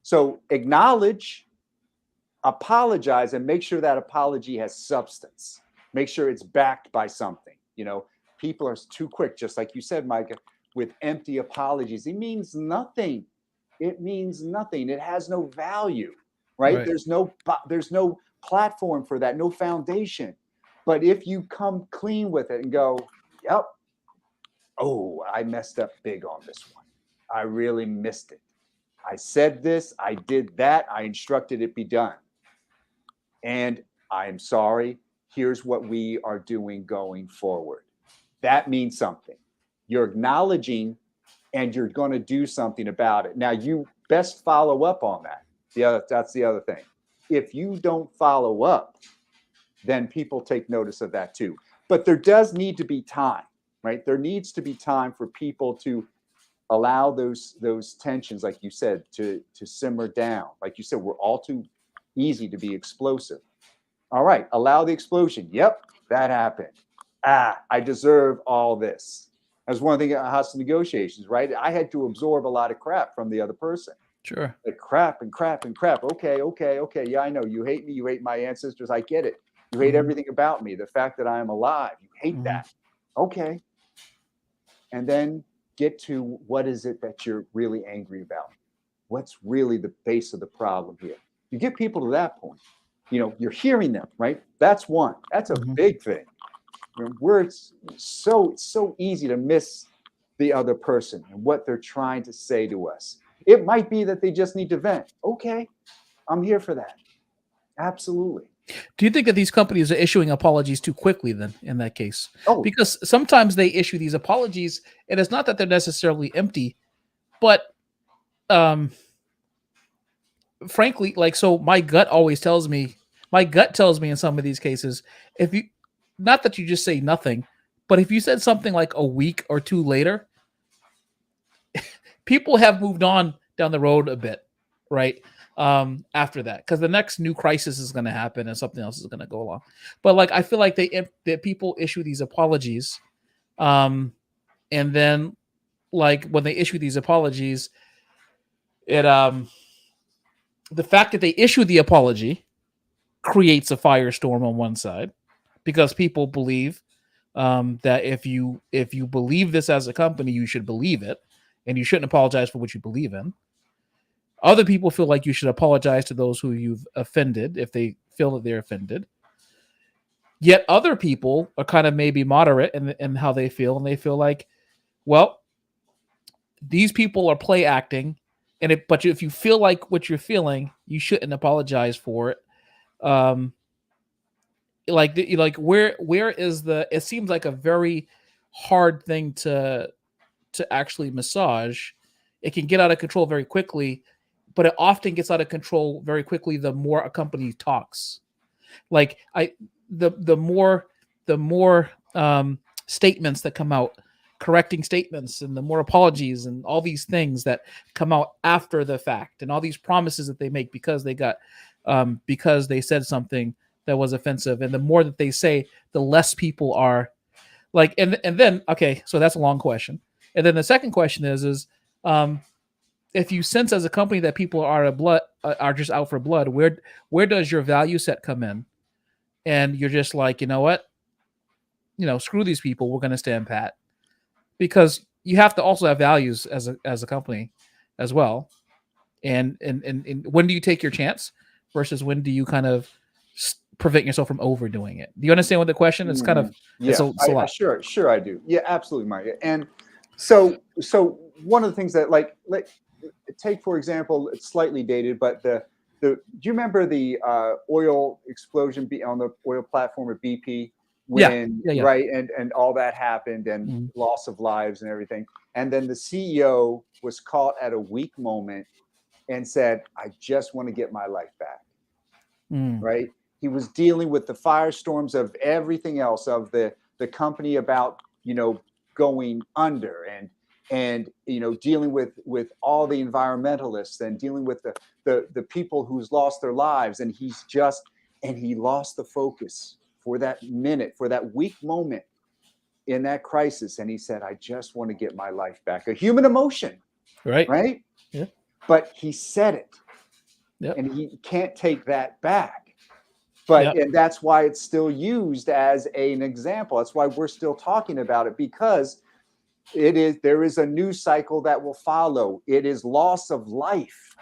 so acknowledge, apologize, and make sure that apology has substance. Make sure it's backed by something. People are too quick, just like you said, Micah, with empty apologies. It means nothing. It means nothing. It has no value, right? Right. There's no platform for that, no foundation. But if you come clean with it and go, yep, oh, I messed up big on this one. I really missed it. I said this, I did that, I instructed it be done. And I'm sorry. Here's what we are doing going forward. That means something. You're acknowledging and you're going to do something about it. Now, you best follow up on that. That's the other thing. If you don't follow up, then people take notice of that too. But there does need to be time, right? There needs to be time for people to allow those tensions, like you said, to simmer down. Like you said, we're all too easy to be explosive. All right, allow the explosion. Yep, that happened. I deserve all this. That's one thing about hostage negotiations, right? I had to absorb a lot of crap from the other person. Sure. Like crap and crap and crap. Okay. Yeah, I know. You hate me. You hate my ancestors. I get it. You hate everything about me. The fact that I am alive. You hate that. Okay. And then get to what is it that you're really angry about? What's really the base of the problem here? You get people to that point. You're hearing them, right? That's one. That's a big thing. Where it's so easy to miss the other person and what they're trying to say to us. It might be that they just need to vent. Okay, I'm here for that. Absolutely. Do you think that these companies are issuing apologies too quickly then in that case? Oh, Because sometimes they issue these apologies and it's not that they're necessarily empty, but frankly, like, so my gut tells me in some of these cases, if you, not that you just say nothing, but if you said something like a week or two later, people have moved on down the road a bit, right? After that, because the next new crisis is going to happen and something else is going to go along. But like, I feel like that people issue these apologies, and then like when they issue these apologies, it the fact that they issue the apology creates a firestorm on one side because people believe that if you believe this as a company, you should believe it, and you shouldn't apologize for what you believe in. Other people feel like you should apologize to those who you've offended if they feel that they're offended. Yet other people are kind of maybe moderate in how they feel, and they feel like, well, these people are play acting, but if you feel like what you're feeling, you shouldn't apologize for it. Like where is the? It seems like a very hard thing to actually massage. It can get out of control very quickly, but it often gets out of control very quickly the more a company talks. Like the more statements that come out, correcting statements, and the more apologies and all these things that come out after the fact, and all these promises that they make because they said something that was offensive, and the more that they say, the less people are like. And then okay, so that's a long question. And then the second question is if you sense as a company that people are just out for blood, where does your value set come in? And you're just like, you know what? Screw these people. We're going to stand pat, because you have to also have values as a company as well. And when do you take your chance versus when do you kind of prevent yourself from overdoing it? Do you understand what the question? It's kind of it's a lot. Sure I do. Yeah, absolutely, Mike. And so one of the things that take, for example, it's slightly dated, but do you remember the oil explosion on the oil platform at BP? When right, and all that happened, and loss of lives and everything. And then the CEO was caught at a weak moment and said, I just want to get my life back. Right? He was dealing with the firestorms of everything else, of the company about, going under, and dealing with all the environmentalists, and dealing with the people who's lost their lives. And he lost the focus for that minute, for that weak moment in that crisis. And he said, I just want to get my life back. A human emotion. Right? Yeah. But he said it. Yep. And he can't take that back. But Yep. and that's why it's still used as an example. That's why we're still talking about it, because there is a news cycle that will follow. It is loss of life.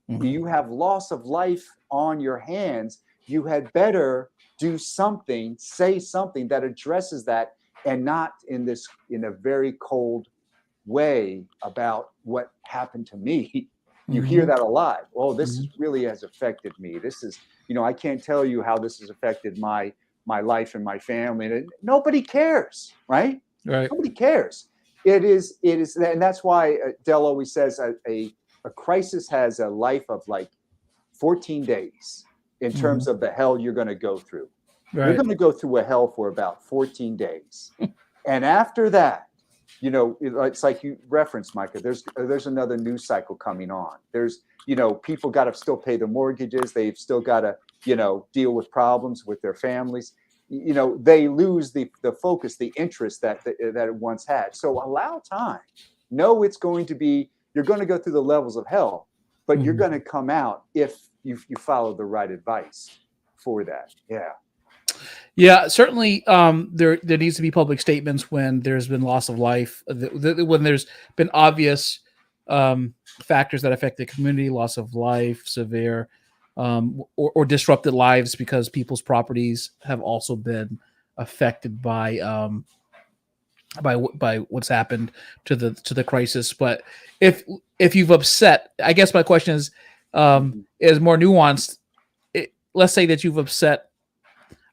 Mhm. You have loss of life on your hands. You had better do something, say something that addresses that, and not in a very cold way about what happened to me. You hear Mhm. that a lot. Oh, this Mhm. really has affected me. This is, I can't tell you how this has affected my life and my family. And nobody cares, right? Right. Nobody cares. It is, and that's why Dell always says a crisis has a life of like 14 days in terms Mhm. of the hell you're going to go through. You're Right. going to go through a hell for about 14 days. And after that, it's like you referenced, Micah. There's another news cycle coming on. There's, people got to still pay their mortgages. They've still got to, deal with problems with their families. They lose the focus, the interest that it once had. So allow time. Know it's going to be. You're going to go through the levels of hell, but you're Mhm. going to come out if you follow the right advice for that. Yeah. Yeah, certainly. There needs to be public statements when there's been loss of life, when there's been obvious factors that affect the community, loss of life, severe, or disrupted lives because people's properties have also been affected by what's happened to the crisis. But if you've upset, I guess my question Mhm. is more nuanced. Let's say that you've upset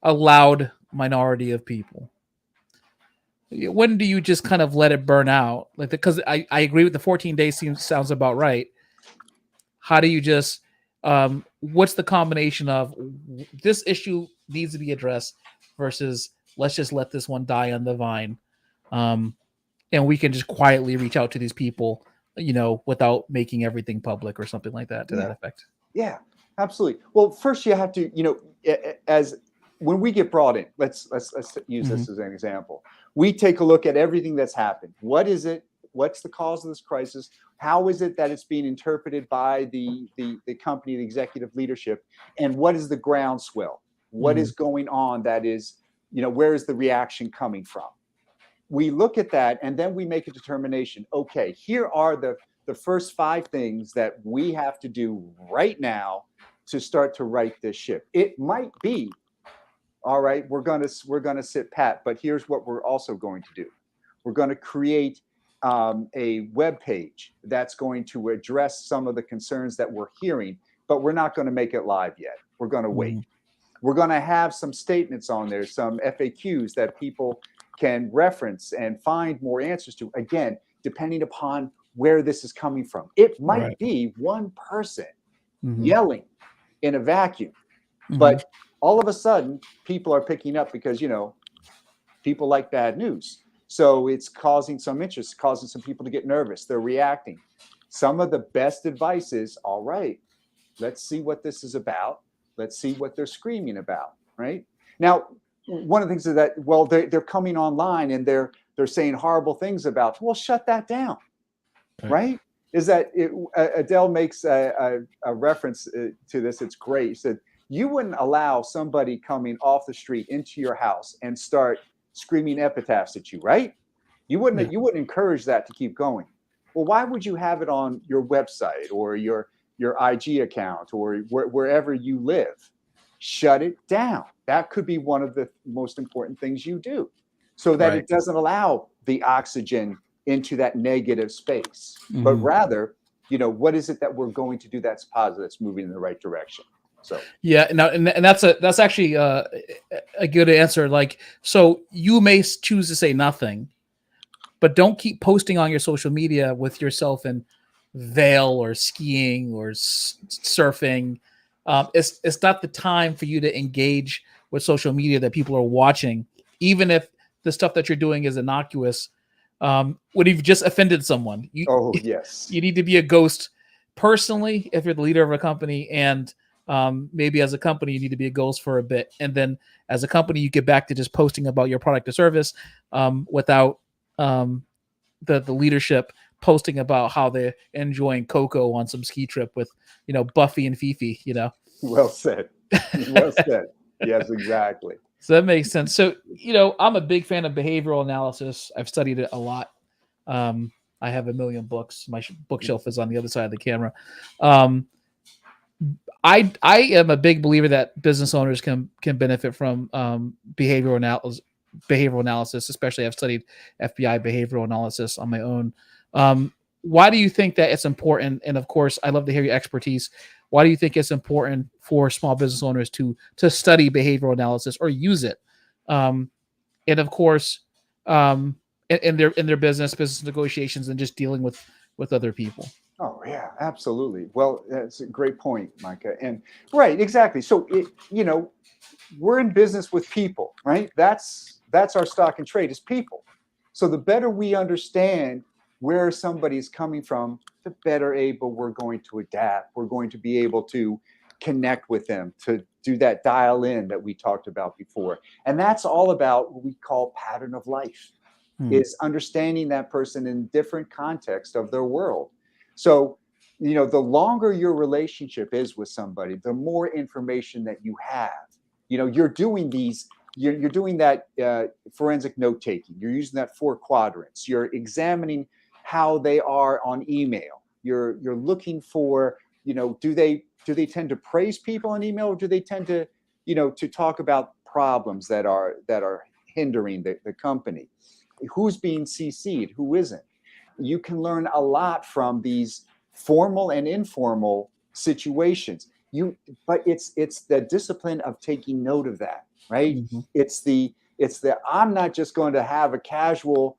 a loud minority of people. When do you just kind of let it burn out? Like, because I agree with the 14 days sounds about right. How do you just what's the combination of this issue needs to be addressed versus let's just let this one die on the vine, um, and we can just quietly reach out to these people, without making everything public or something like that to that Yeah. effect. Yeah, absolutely. Well, first you have to, as when we get brought in, let's use Mm-hmm. this as an example. We take a look at everything that's happened. What is it? What's the cause of this crisis? How is it that it's being interpreted by the company, the executive leadership? And what is the groundswell? What Mm-hmm. is going on that is, where is the reaction coming from? We look at that and then we make a determination. Okay, here are the first 5 things that we have to do right now to start to right this ship. It might be, all right, we're gonna sit pat, but here's what we're also going to do. We're going to create a web page that's going to address some of the concerns that we're hearing, but we're not going to make it live yet. We're going to wait. Mm-hmm. We're going to have some statements on there, some FAQs that people can reference and find more answers to. Again, depending upon where this is coming from. It might Right. be one person Mm-hmm. yelling in a vacuum, Mm-hmm. but all of a sudden, people are picking up because, people like bad news. So it's causing some interest, causing some people to get nervous. They're reacting. Some of the best advice is, all right, let's see what this is about. Let's see what they're screaming about, right? Now, one of the things is that, well, they're coming online and they're saying horrible things about, well, shut that down, Right. right? Is that Adele makes a reference to this. It's great. He said, you wouldn't allow somebody coming off the street into your house and start screaming epitaphs at you, right? You Yeah. wouldn't encourage that to keep going. Well, why would you have it on your website or your IG account or wherever you live? Shut it down. That could be one of the most important things you do so that Right. it doesn't allow the oxygen into that negative space, but Mm-hmm. rather, what is it that we're going to do that's positive, that's moving in the right direction? So, Yeah, and that's actually a good answer. Like, so you may choose to say nothing, but don't keep posting on your social media with yourself in Vail or skiing or surfing. It's not the time for you to engage with social media that people are watching, even if the stuff that you're doing is innocuous. When you've just offended someone, you oh yes, you need to be a ghost personally if you're the leader of a company, and maybe as a company you need to be a ghost for a bit, and then as a company you get back to just posting about your product or service, without um, the leadership posting about how they're enjoying Coco on some ski trip with Buffy and Fifi. well said, well said. Yes, exactly. So that makes sense. So, I'm a big fan of behavioral analysis. I've studied it a lot. Um, I have a million books. My bookshelf is on the other side of the camera. Um, I am a big believer that business owners can benefit from behavioral analysis. Especially, I've studied FBI behavioral analysis on my own. Why do you think that it's important? And of course, I love to hear your expertise. Why do you think it's important for small business owners to study behavioral analysis or use it? Um, and of course, in their business negotiations and just dealing with other people. Oh yeah, absolutely. Well, that's a great point, Micah. And right, exactly. So we're in business with people, right? That's our stock and trade is people. So the better we understand where somebody's coming from, the better able we're going to adapt. We're going to be able to connect with them, to do that dial in that we talked about before. And that's all about what we call pattern of life, Hmm. is understanding that person in different context of their world. So, the longer your relationship is with somebody, the more information that you have. You're doing you're doing that forensic note taking. You're using that 4 quadrants. You're examining how they are on email. You're looking for, do they tend to praise people on email, or do they tend to, to talk about problems that are hindering the company? Who's being CC'd, who isn't? You can learn a lot from these formal and informal situations. But it's the discipline of taking note of that, right? Mhm. It's the I'm not just going to have a casual,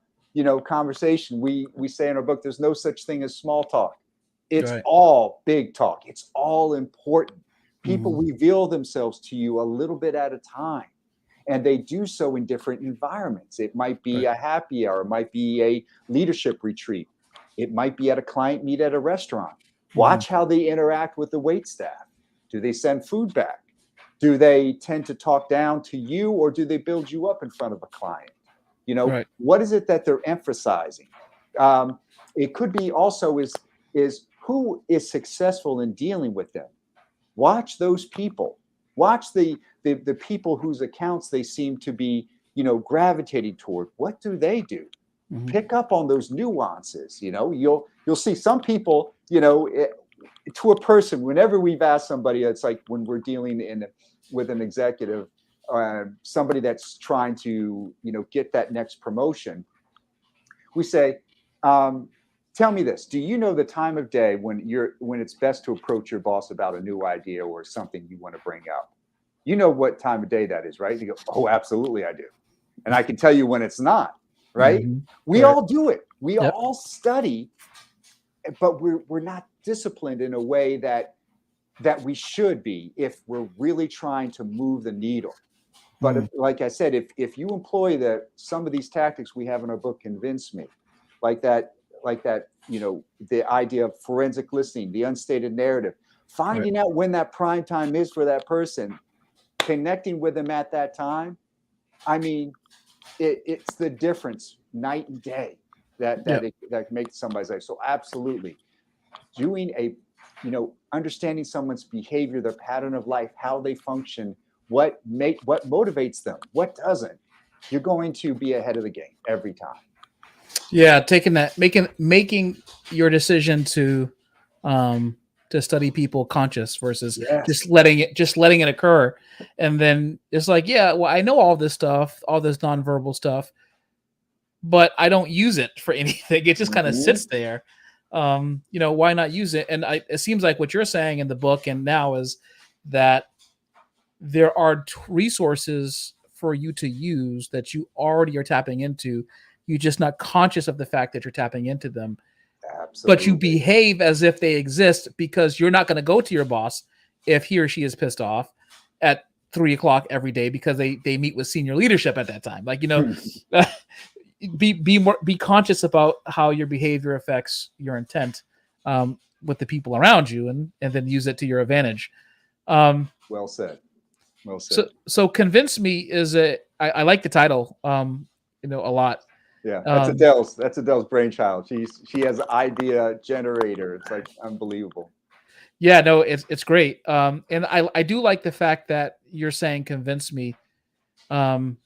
conversation. We say in our book, there's no such thing as small talk. It's Right. all big talk. It's all important. People Mhm. reveal themselves to you a little bit at a time, and they do so in different environments. It might be Right. a happy hour, it might be a leadership retreat, it might be at a client meet at a restaurant. Mhm. Watch how they interact with the wait staff. Do they send food back? Do they tend to talk down to you, or do they build you up in front of a client? Right. What is it that they're emphasizing? Um, it could be also is who is successful in dealing with them. Watch those people. Watch the people whose accounts they seem to be, gravitating toward. What do they do? Mhm. Pick up on those nuances. You'll see some people, to a person. Whenever we've asked somebody, it's like when we're dealing with an executive, somebody that's trying to, get that next promotion. We say, tell me this: do you know the time of day when it's best to approach your boss about a new idea or something you want to bring up? You know what time of day that is, right? You go, oh, absolutely, I do. And I can tell you when it's not, right? Mhm. We Right. all do it. We Yep. all study, but we're not disciplined in a way that we should be if we're really trying to move the needle. But Mhm. like I said, if you employ some of these tactics we have in our book, Convince Me, like that, the idea of forensic listening, the unstated narrative, Right. finding out when that prime time is for that person, connecting with them at that time. I mean, it's the difference night and day Yep. that makes somebody's life. So absolutely, doing understanding someone's behavior, their pattern of life, how they function, what motivates them, what doesn't. You're going to be ahead of the game every time. Yeah, taking that, making your decision um, to study people conscious versus Yes. just letting it occur, and then it's like, yeah, well, I know all this stuff, all this nonverbal stuff, but I don't use it for anything. It just kind of Mhm. sits there. Why not use it? And it seems like what you're saying in the book and now is that there are resources for you to use that you already are tapping into. You're just not conscious of the fact that you're tapping into them, but you Absolutely. behave as if they exist because you're not going to go to your boss if he or she is pissed off at 3 o'clock every day because they meet with senior leadership at that time. Like, be conscious about how your behavior affects your intent with the people around you, and then use it to your advantage. Um, Well said. Well so said. so convince me is I like the title a lot. Yeah, Um, That's Adele's brainchild. She has idea generator. It's like unbelievable. Yeah, no, it's great. And I do like the fact that you're saying convince me, um,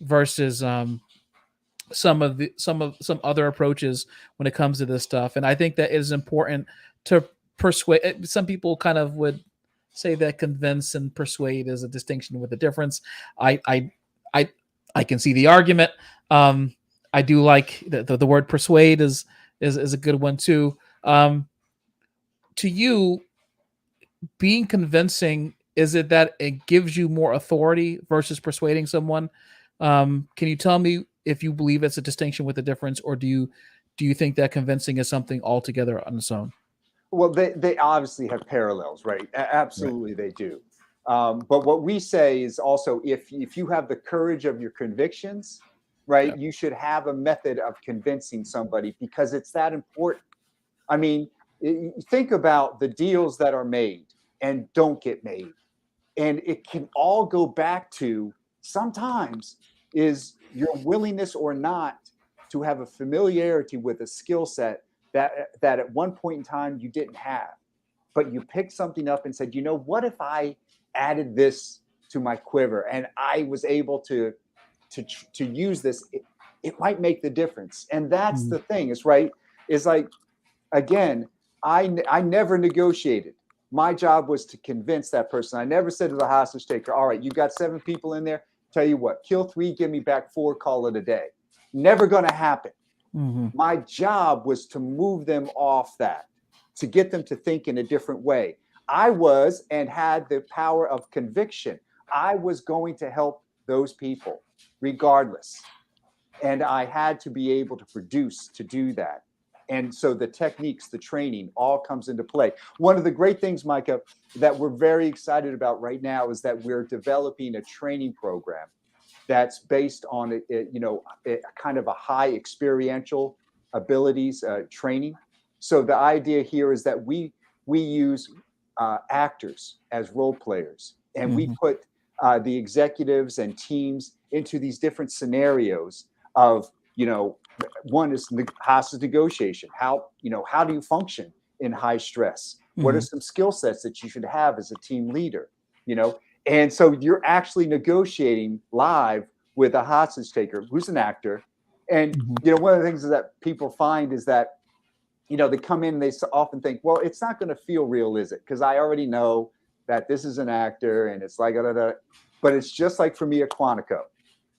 versus some other approaches when it comes to this stuff. And I think that it is important to persuade. Some people kind of would say that convince and persuade is a distinction with a difference. I I I I can see the argument. Um, I do like the word persuade is a good one too. To you, being convincing, is it that it gives you more authority versus persuading someone? Can you tell me if you believe it's a distinction with a difference, or do you think that convincing is something altogether on its own? Well, they obviously have parallels, right? Right. Absolutely, they do. But what we say is also, if you have the courage of your convictions, right, Yeah. you should have a method of convincing somebody because it's that important. I mean, think about the deals that are made and don't get made, and it can all go back to sometimes is your willingness or not to have a familiarity with a skill set that at one point in time you didn't have, but you picked something up and said, you know, what if I added this to my quiver and I was able to use this, it might make the difference. And that's Mhm. the thing, is right, is like, again, I never negotiated. My job was to convince that person. I never said to the hostage taker, all right, you got 7 people in there. Tell you what, kill 3, give me back 4, call it a day. Never going to happen. Mhm. My job was to move them off that, to get them to think in a different way. I was and had the power of conviction. I was going to help those people regardless. And I had to be able to produce to do that. And so the techniques, the training all comes into play. One of the great things, Micah, that we're very excited about right now is that we're developing a training program that's based on a kind of a high experiential abilities training. So the idea here is that we use actors as role players, and we Mhm. put the executives and teams into these different scenarios of, one is hostage negotiation. How do you function in high stress? What are Mhm. some skill sets that you should have as a team leader? You know, and so you're actually negotiating live with a hostage taker who's an actor. And, Mhm. one of the things that people find is that, they come in and they often think, well, it's not going to feel real, is it? Because I already know that this is an actor and it's like, but it's just like for me at Quantico.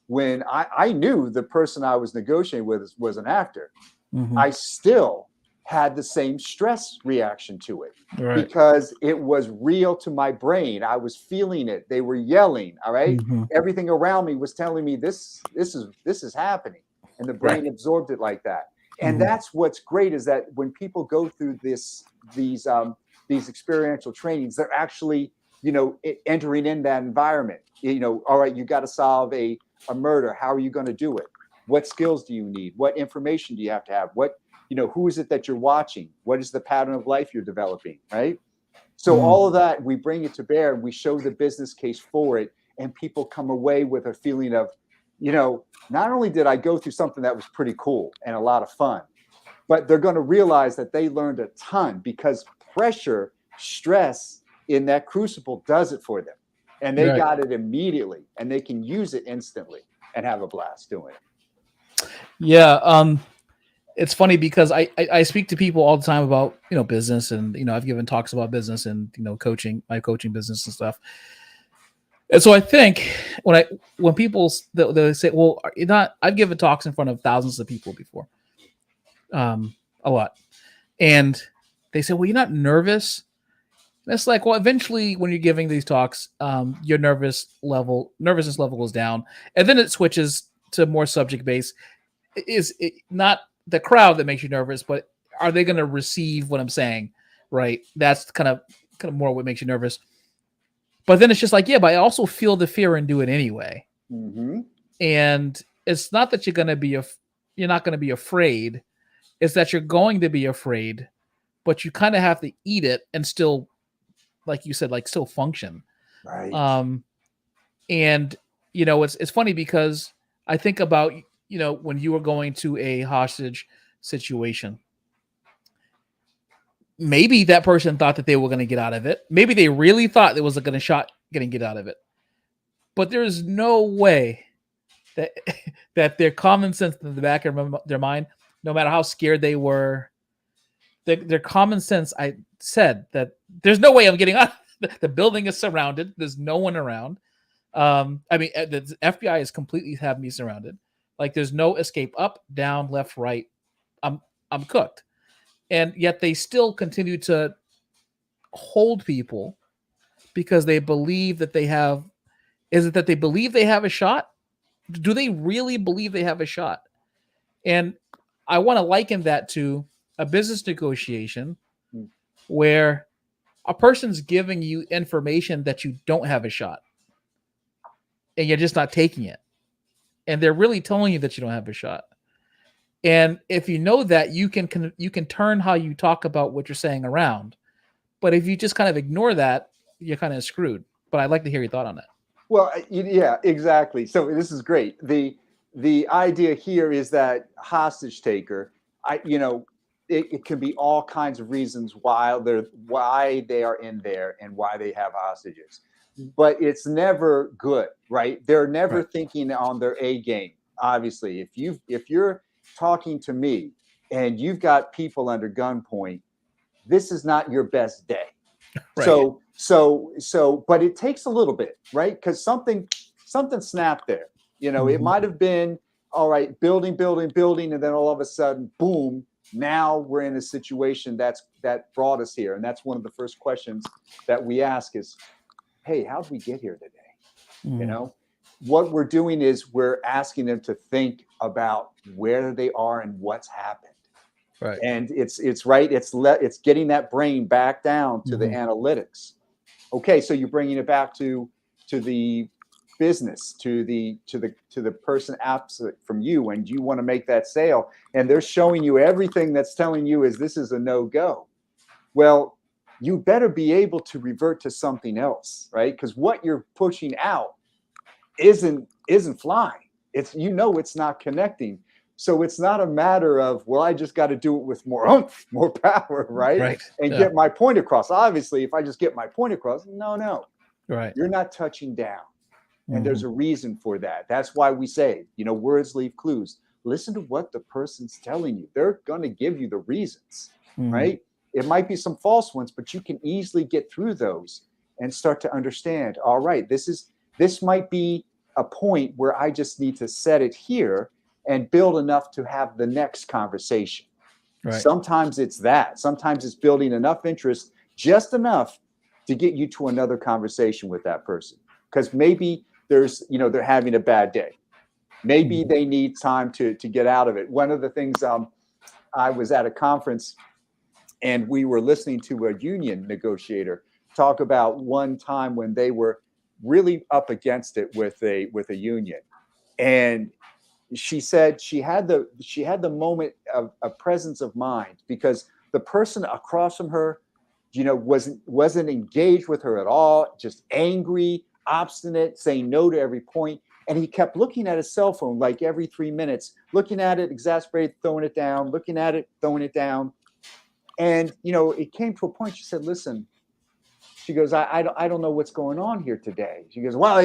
When I knew the person I was negotiating with was an actor, Mhm. I still had the same stress reaction to it Right. because it was real to my brain. I was feeling it. They were yelling. All right. Mhm. Everything around me was telling me this is happening. And the Right. brain absorbed it like that. And Mhm. that's what's great, is that when people go through these experiential trainings, they're actually, entering in that environment. All right, you got to solve a murder. How are you going to do it? What skills do you need? What information do you have to have? Who is it that you're watching? What is the pattern of life you're developing? Right. So Mhm. all of that, we bring it to bear and we show the business case for it. And people come away with a feeling of, not only did I go through something that was pretty cool and a lot of fun, but they're going to realize that they learned a ton because pressure, stress in that crucible does it for them. And they Right. got it immediately and they can use it instantly and have a blast doing it. Yeah. It's funny because I speak to people all the time about business, and I've given talks about business and coaching, my coaching business and stuff. And so I think when people they say, well, you're not, I've given talks in front of thousands of people before, a lot, and they say, well, you're not nervous. And it's like, well, eventually when you're giving these talks, your nervousness level goes down, and then it switches to more subject based. Is it not the crowd that makes you nervous, but are they going to receive what I'm saying? Right. That's kind of more what makes you nervous. But then it's just like, yeah, but I also feel the fear and do it anyway. Mm-hmm. And it's not that you're not going to be afraid. It's that you're going to be afraid, but you kind of have to eat it and still, like you said, like still function. Right. Um, and it's funny because I think about when you were going to a hostage situation, maybe that person thought that they were going to get out of it. Maybe they really thought there was a gonna shot getting get out of it. But there's no way that that their common sense in the back of their mind, no matter how scared they were, their common sense, I said that there's no way I'm getting out. The building is surrounded. There's no one around. I mean, the FBI is completely have me surrounded. Like there's no escape up, down, left, right. I'm cooked. And yet they still continue to hold people because they believe that they have. Is it that they believe they have a shot? Do they really believe they have a shot? And I want to liken that to a business negotiation where a person's giving you information that you don't have a shot and you're just not taking it. And they're really telling you that you don't have a shot. And if you know that, you can turn how you talk about what you're saying around. But if you just kind of ignore that, you're kind of screwed. But I'd like to hear your thought on that. Well, yeah, exactly. So this is great. The idea here is that hostage taker, it can be all kinds of reasons why they are in there and why they have hostages. But it's never good, right? They're never thinking on their A game. Obviously, if you're talking to me and you've got people under gunpoint, this is not your best day. Right. So, but it takes a little bit, right? Because something snapped there. It might have been all right, building, and then all of a sudden, boom! Now we're in a situation that brought us here, and that's one of the first questions that we ask is, "Hey, how did we get here today?" What we're doing is we're asking them to think about where they are and what's happened. Right. And it's getting that brain back down to the analytics. Okay, so you're bringing it back to the business, to the person opposite from you, and you want to make that sale, and they're showing you everything that's telling you is this is a no-go. Well, you better be able to revert to something else, right? Because what you're pushing out isn't flying. It's not connecting. So it's not a matter of, well, I just got to do it with more oomph, more power, right? And get my point across. Obviously, if I just get my point across, no. Right. You're not touching down. And there's a reason for that. That's why we say, words leave clues. Listen to what the person's telling you. They're going to give you the reasons, right? It might be some false ones, but you can easily get through those and start to understand, all right, this might be a point where I just need to set it here and build enough to have the next conversation. Right. Sometimes it's that. Sometimes it's building enough interest, just enough to get you to another conversation with that person. Because maybe they're having a bad day. Maybe they need time to get out of it. One of the things, I was at a conference and we were listening to a union negotiator talk about one time when they were really up against it with a union. And she said she had the moment of a presence of mind because the person across from her, wasn't engaged with her at all, just angry, obstinate, saying no to every point. And he kept looking at his cell phone like every 3 minutes, looking at it, exasperated, throwing it down, looking at it, throwing it down. And, it came to a point, she said, listen, she goes, I don't know what's going on here today. She goes, well,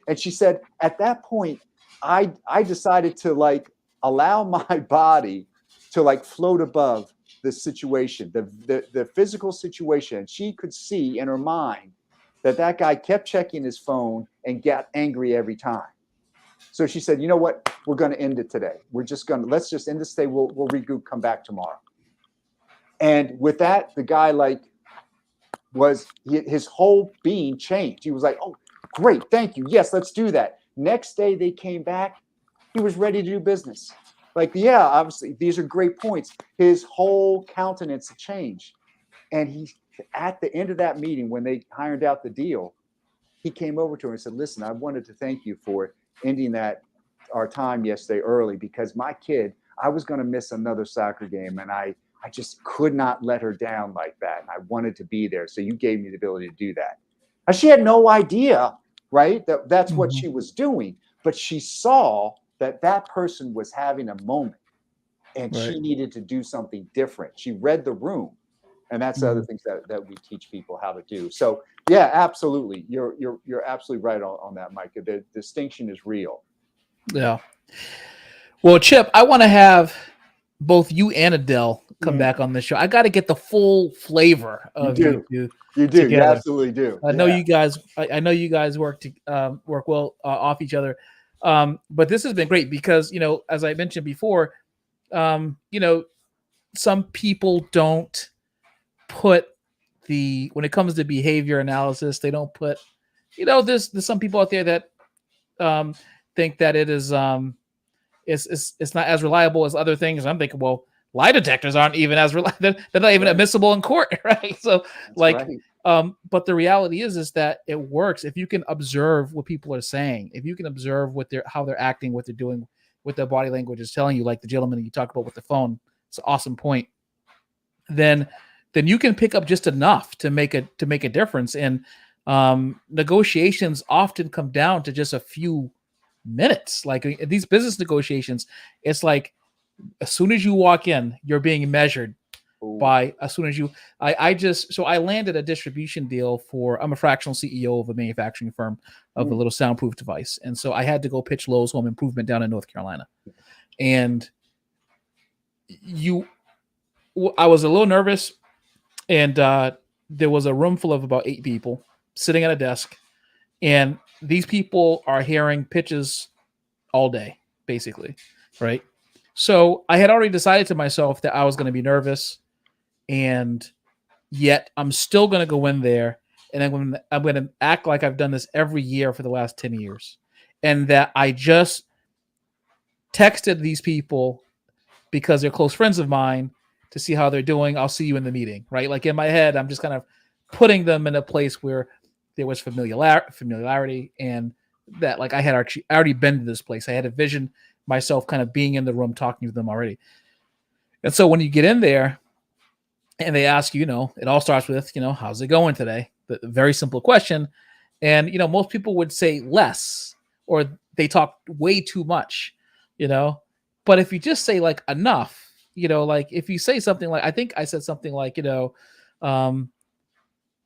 and she said, at that point, I decided to allow my body to float above the situation, the physical situation. She could see in her mind that guy kept checking his phone and got angry every time. So she said, you know what? We're going to end it today. Let's just end this day. We'll regroup, come back tomorrow. And with that, the guy his whole being changed. He was like, oh, great. Thank you. Yes, let's do that. Next day they came back. He was ready to do business. Obviously, these are great points. His whole countenance changed. And at the end of that meeting, when they ironed out the deal, he came over to her and said, listen, I wanted to thank you for ending our time yesterday early because my kid, I was going to miss another soccer game and I just could not let her down like that. And I wanted to be there. So you gave me the ability to do that. Now, she had no idea, right, that's what she was doing. But she saw that person was having a moment and she needed to do something different. She read the room. And that's the other things that we teach people how to do. So yeah, absolutely. You're absolutely right on that, Mike. The distinction is real. Yeah. Well, Chip, I want to have both you and Adele come back on the show. I got to get the full flavor You of you do. two You do. You together. absolutely do. I know you guys. I know you guys work well off each other. But this has been great because as I mentioned before, some people don't put when it comes to behavior analysis, they don't put. There's some people out there that think that it is it's not as reliable as other things. I'm thinking, well, lie detectors aren't even as reliable. They're not even admissible in court, right? So, but the reality is that it works if you can observe what people are saying, if you can observe how they're acting, what they're doing, what their body language is telling you, like the gentleman you talked about with the phone. It's an awesome point. Then you can pick up just enough to make a difference. And negotiations often come down to just a few minutes. Like these business negotiations, it's like as soon as you walk in, you're being measured by as soon as you. I landed a distribution deal I'm a fractional CEO of a manufacturing firm of a little soundproof device, and so I had to go pitch Lowe's Home Improvement down in North Carolina, and I was a little nervous, and there was a room full of about 8 people sitting at a desk, and these people are hearing pitches all day, basically, right? So I had already decided to myself that I was going to be nervous, and yet I'm still going to go in there, and I'm going to act like I've done this every year for the last 10 years, and that I just texted these people because they're close friends of mine to see how they're doing. I'll see you in the meeting, right? Like in my head, I'm just kind of putting them in a place where there was familiarity, and that like I already been to this place. I had a vision myself kind of being in the room talking to them already. And so when you get in there and they ask you, it all starts with, how's it going today? The very simple question. And, most people would say less, or they talk way too much, but if you just say like enough, like if you say something like, I think I said something like, it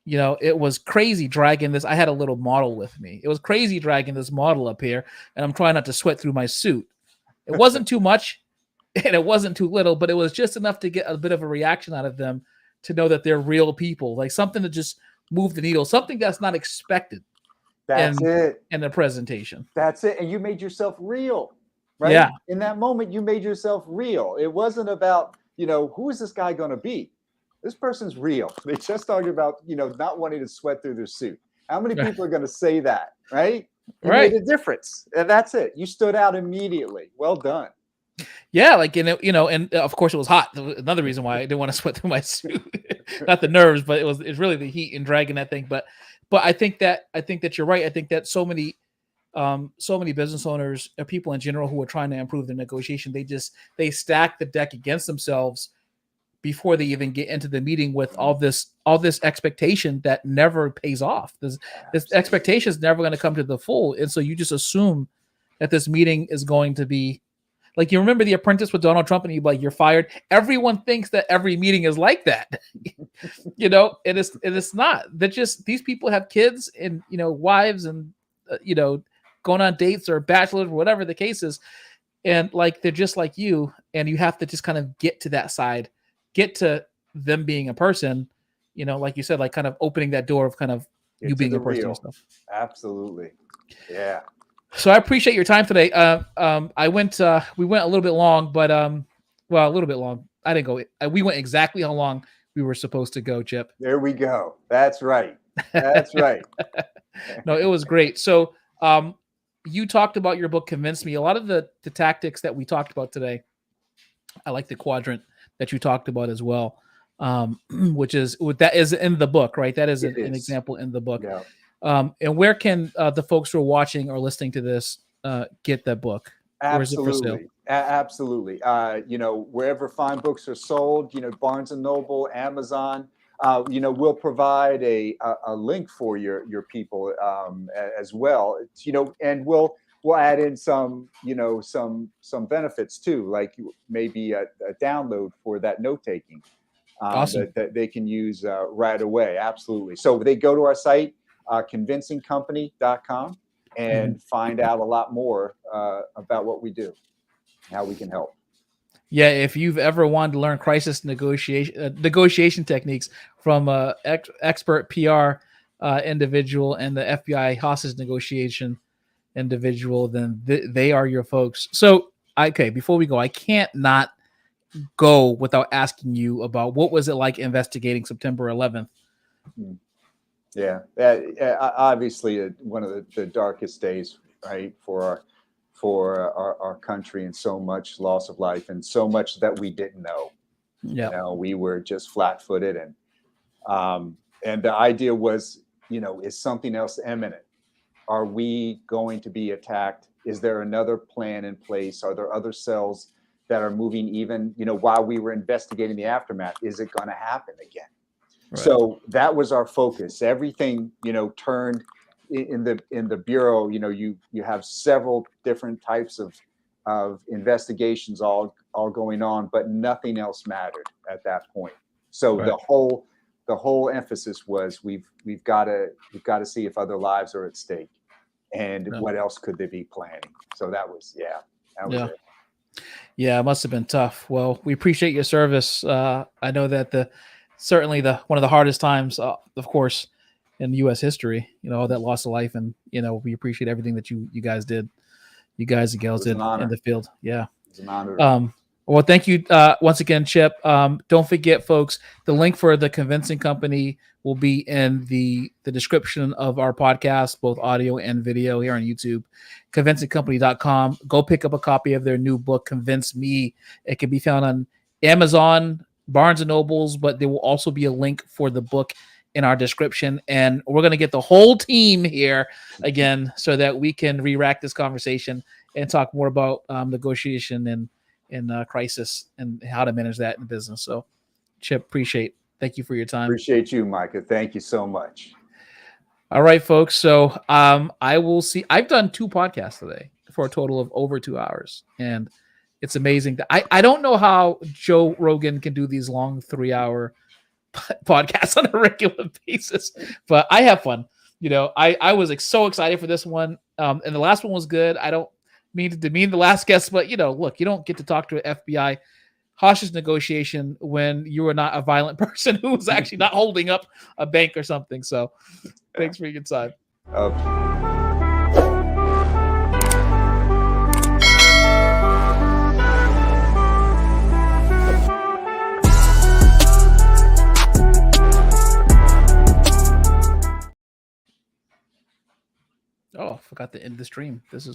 was crazy dragging this. I had a little model with me. It was crazy dragging this model up here, and I'm trying not to sweat through my suit. It wasn't too much and it wasn't too little, but it was just enough to get a bit of a reaction out of them to know that they're real people, like something to just move the needle, something that's not expected. That's it. In the presentation. That's it. And you made yourself real, right? Yeah. In that moment, you made yourself real. It wasn't about, who is this guy going to be? This person's real. They just talked about, not wanting to sweat through their suit. How many people are going to say that, right? You made a difference. And that's it. You stood out immediately. Well done. Yeah, like and of course it was hot. Another reason why I didn't want to sweat through my suit, not the nerves, but it's really the heat and dragging that thing. But I think that you're right. I think that so many business owners or people in general who are trying to improve their negotiation, they stack the deck against themselves before they even get into the meeting with all this expectation that never pays off. This expectation is never going to come to the full, and so you just assume that this meeting is going to be. Like, you remember The Apprentice with Donald Trump, and you're fired. Everyone thinks that every meeting is like that, and it's not. That just these people have kids and wives and going on dates or bachelors, whatever the case is, and like they're just like you, and you have to just kind of get to that side, get to them being a person, like you said, like kind of opening that door of kind of you being a person and stuff. Absolutely, yeah. So I appreciate your time today. We went a little bit long, but a little bit long. I didn't go. We went exactly how long we were supposed to go, Chip. There we go. That's right. That's right. No, it was great. So you talked about your book, Convince Me. A lot of the tactics that we talked about today, I like the quadrant that you talked about as well, which is in the book, right? That is an example in the book. Yeah. And where can the folks who are watching or listening to this get that book? Absolutely. Absolutely. Wherever fine books are sold, Barnes and Noble, Amazon, we'll provide a link for your people as well, and we'll add in some benefits too, like maybe a download for that note taking. Awesome. that they can use right away. Absolutely. So they go to our site, convincingcompany.com, and find out a lot more about what we do, how we can help. Yeah, if you've ever wanted to learn crisis negotiation techniques from a expert PR individual and the FBI hostage negotiation individual, then they are your folks. So, okay, before we go, I can't not go without asking you about what was it like investigating September 11th? Yeah, obviously one of the darkest days, right, for our country, and so much loss of life and so much that we didn't know. Yeah, You know, we were just flat-footed, and the idea was, is something else imminent? Are we going to be attacked? Is there another plan in place? Are there other cells that are moving even, while we were investigating the aftermath? Is it going to happen again? right. So that was our focus. Everything, turned in the bureau. You have several different types of investigations all going on, but nothing else mattered at that point. So Right. the whole emphasis was we've got to see if other lives are at stake, and Yeah. what else could they be planning. So that was it. Yeah, it must have been tough. Well, we appreciate your service. I know that certainly one of the hardest times, of course, in U.S. history. All that loss of life, and we appreciate everything that you guys did, you guys and gals did in the field. Yeah, it's an honor. Well, thank you once again, Chip. Don't forget, folks, the link for the Convincing Company will be in the description of our podcast, both audio and video here on YouTube. Convincingcompany.com. Go pick up a copy of their new book, Convince Me. It can be found on Amazon, Barnes & Nobles, but there will also be a link for the book in our description. And we're going to get the whole team here again so that we can re-rack this conversation and talk more about negotiation and crisis and how to manage that in business. So, Chip, thank you for your time. Appreciate you, Micah. Thank you so much. All right, folks. So I will see. I've done 2 podcasts today for a total of over 2 hours. And it's amazing that I don't know how Joe Rogan can do these long 3-hour podcasts on a regular basis, but I have fun. I was so excited for this one. And the last one was good. I don't mean to demean the last guest, but look, you don't get to talk to an FBI hostage negotiation when you are not a violent person who is actually not holding up a bank or something. So thanks for your time. Oh, forgot to end the stream. This is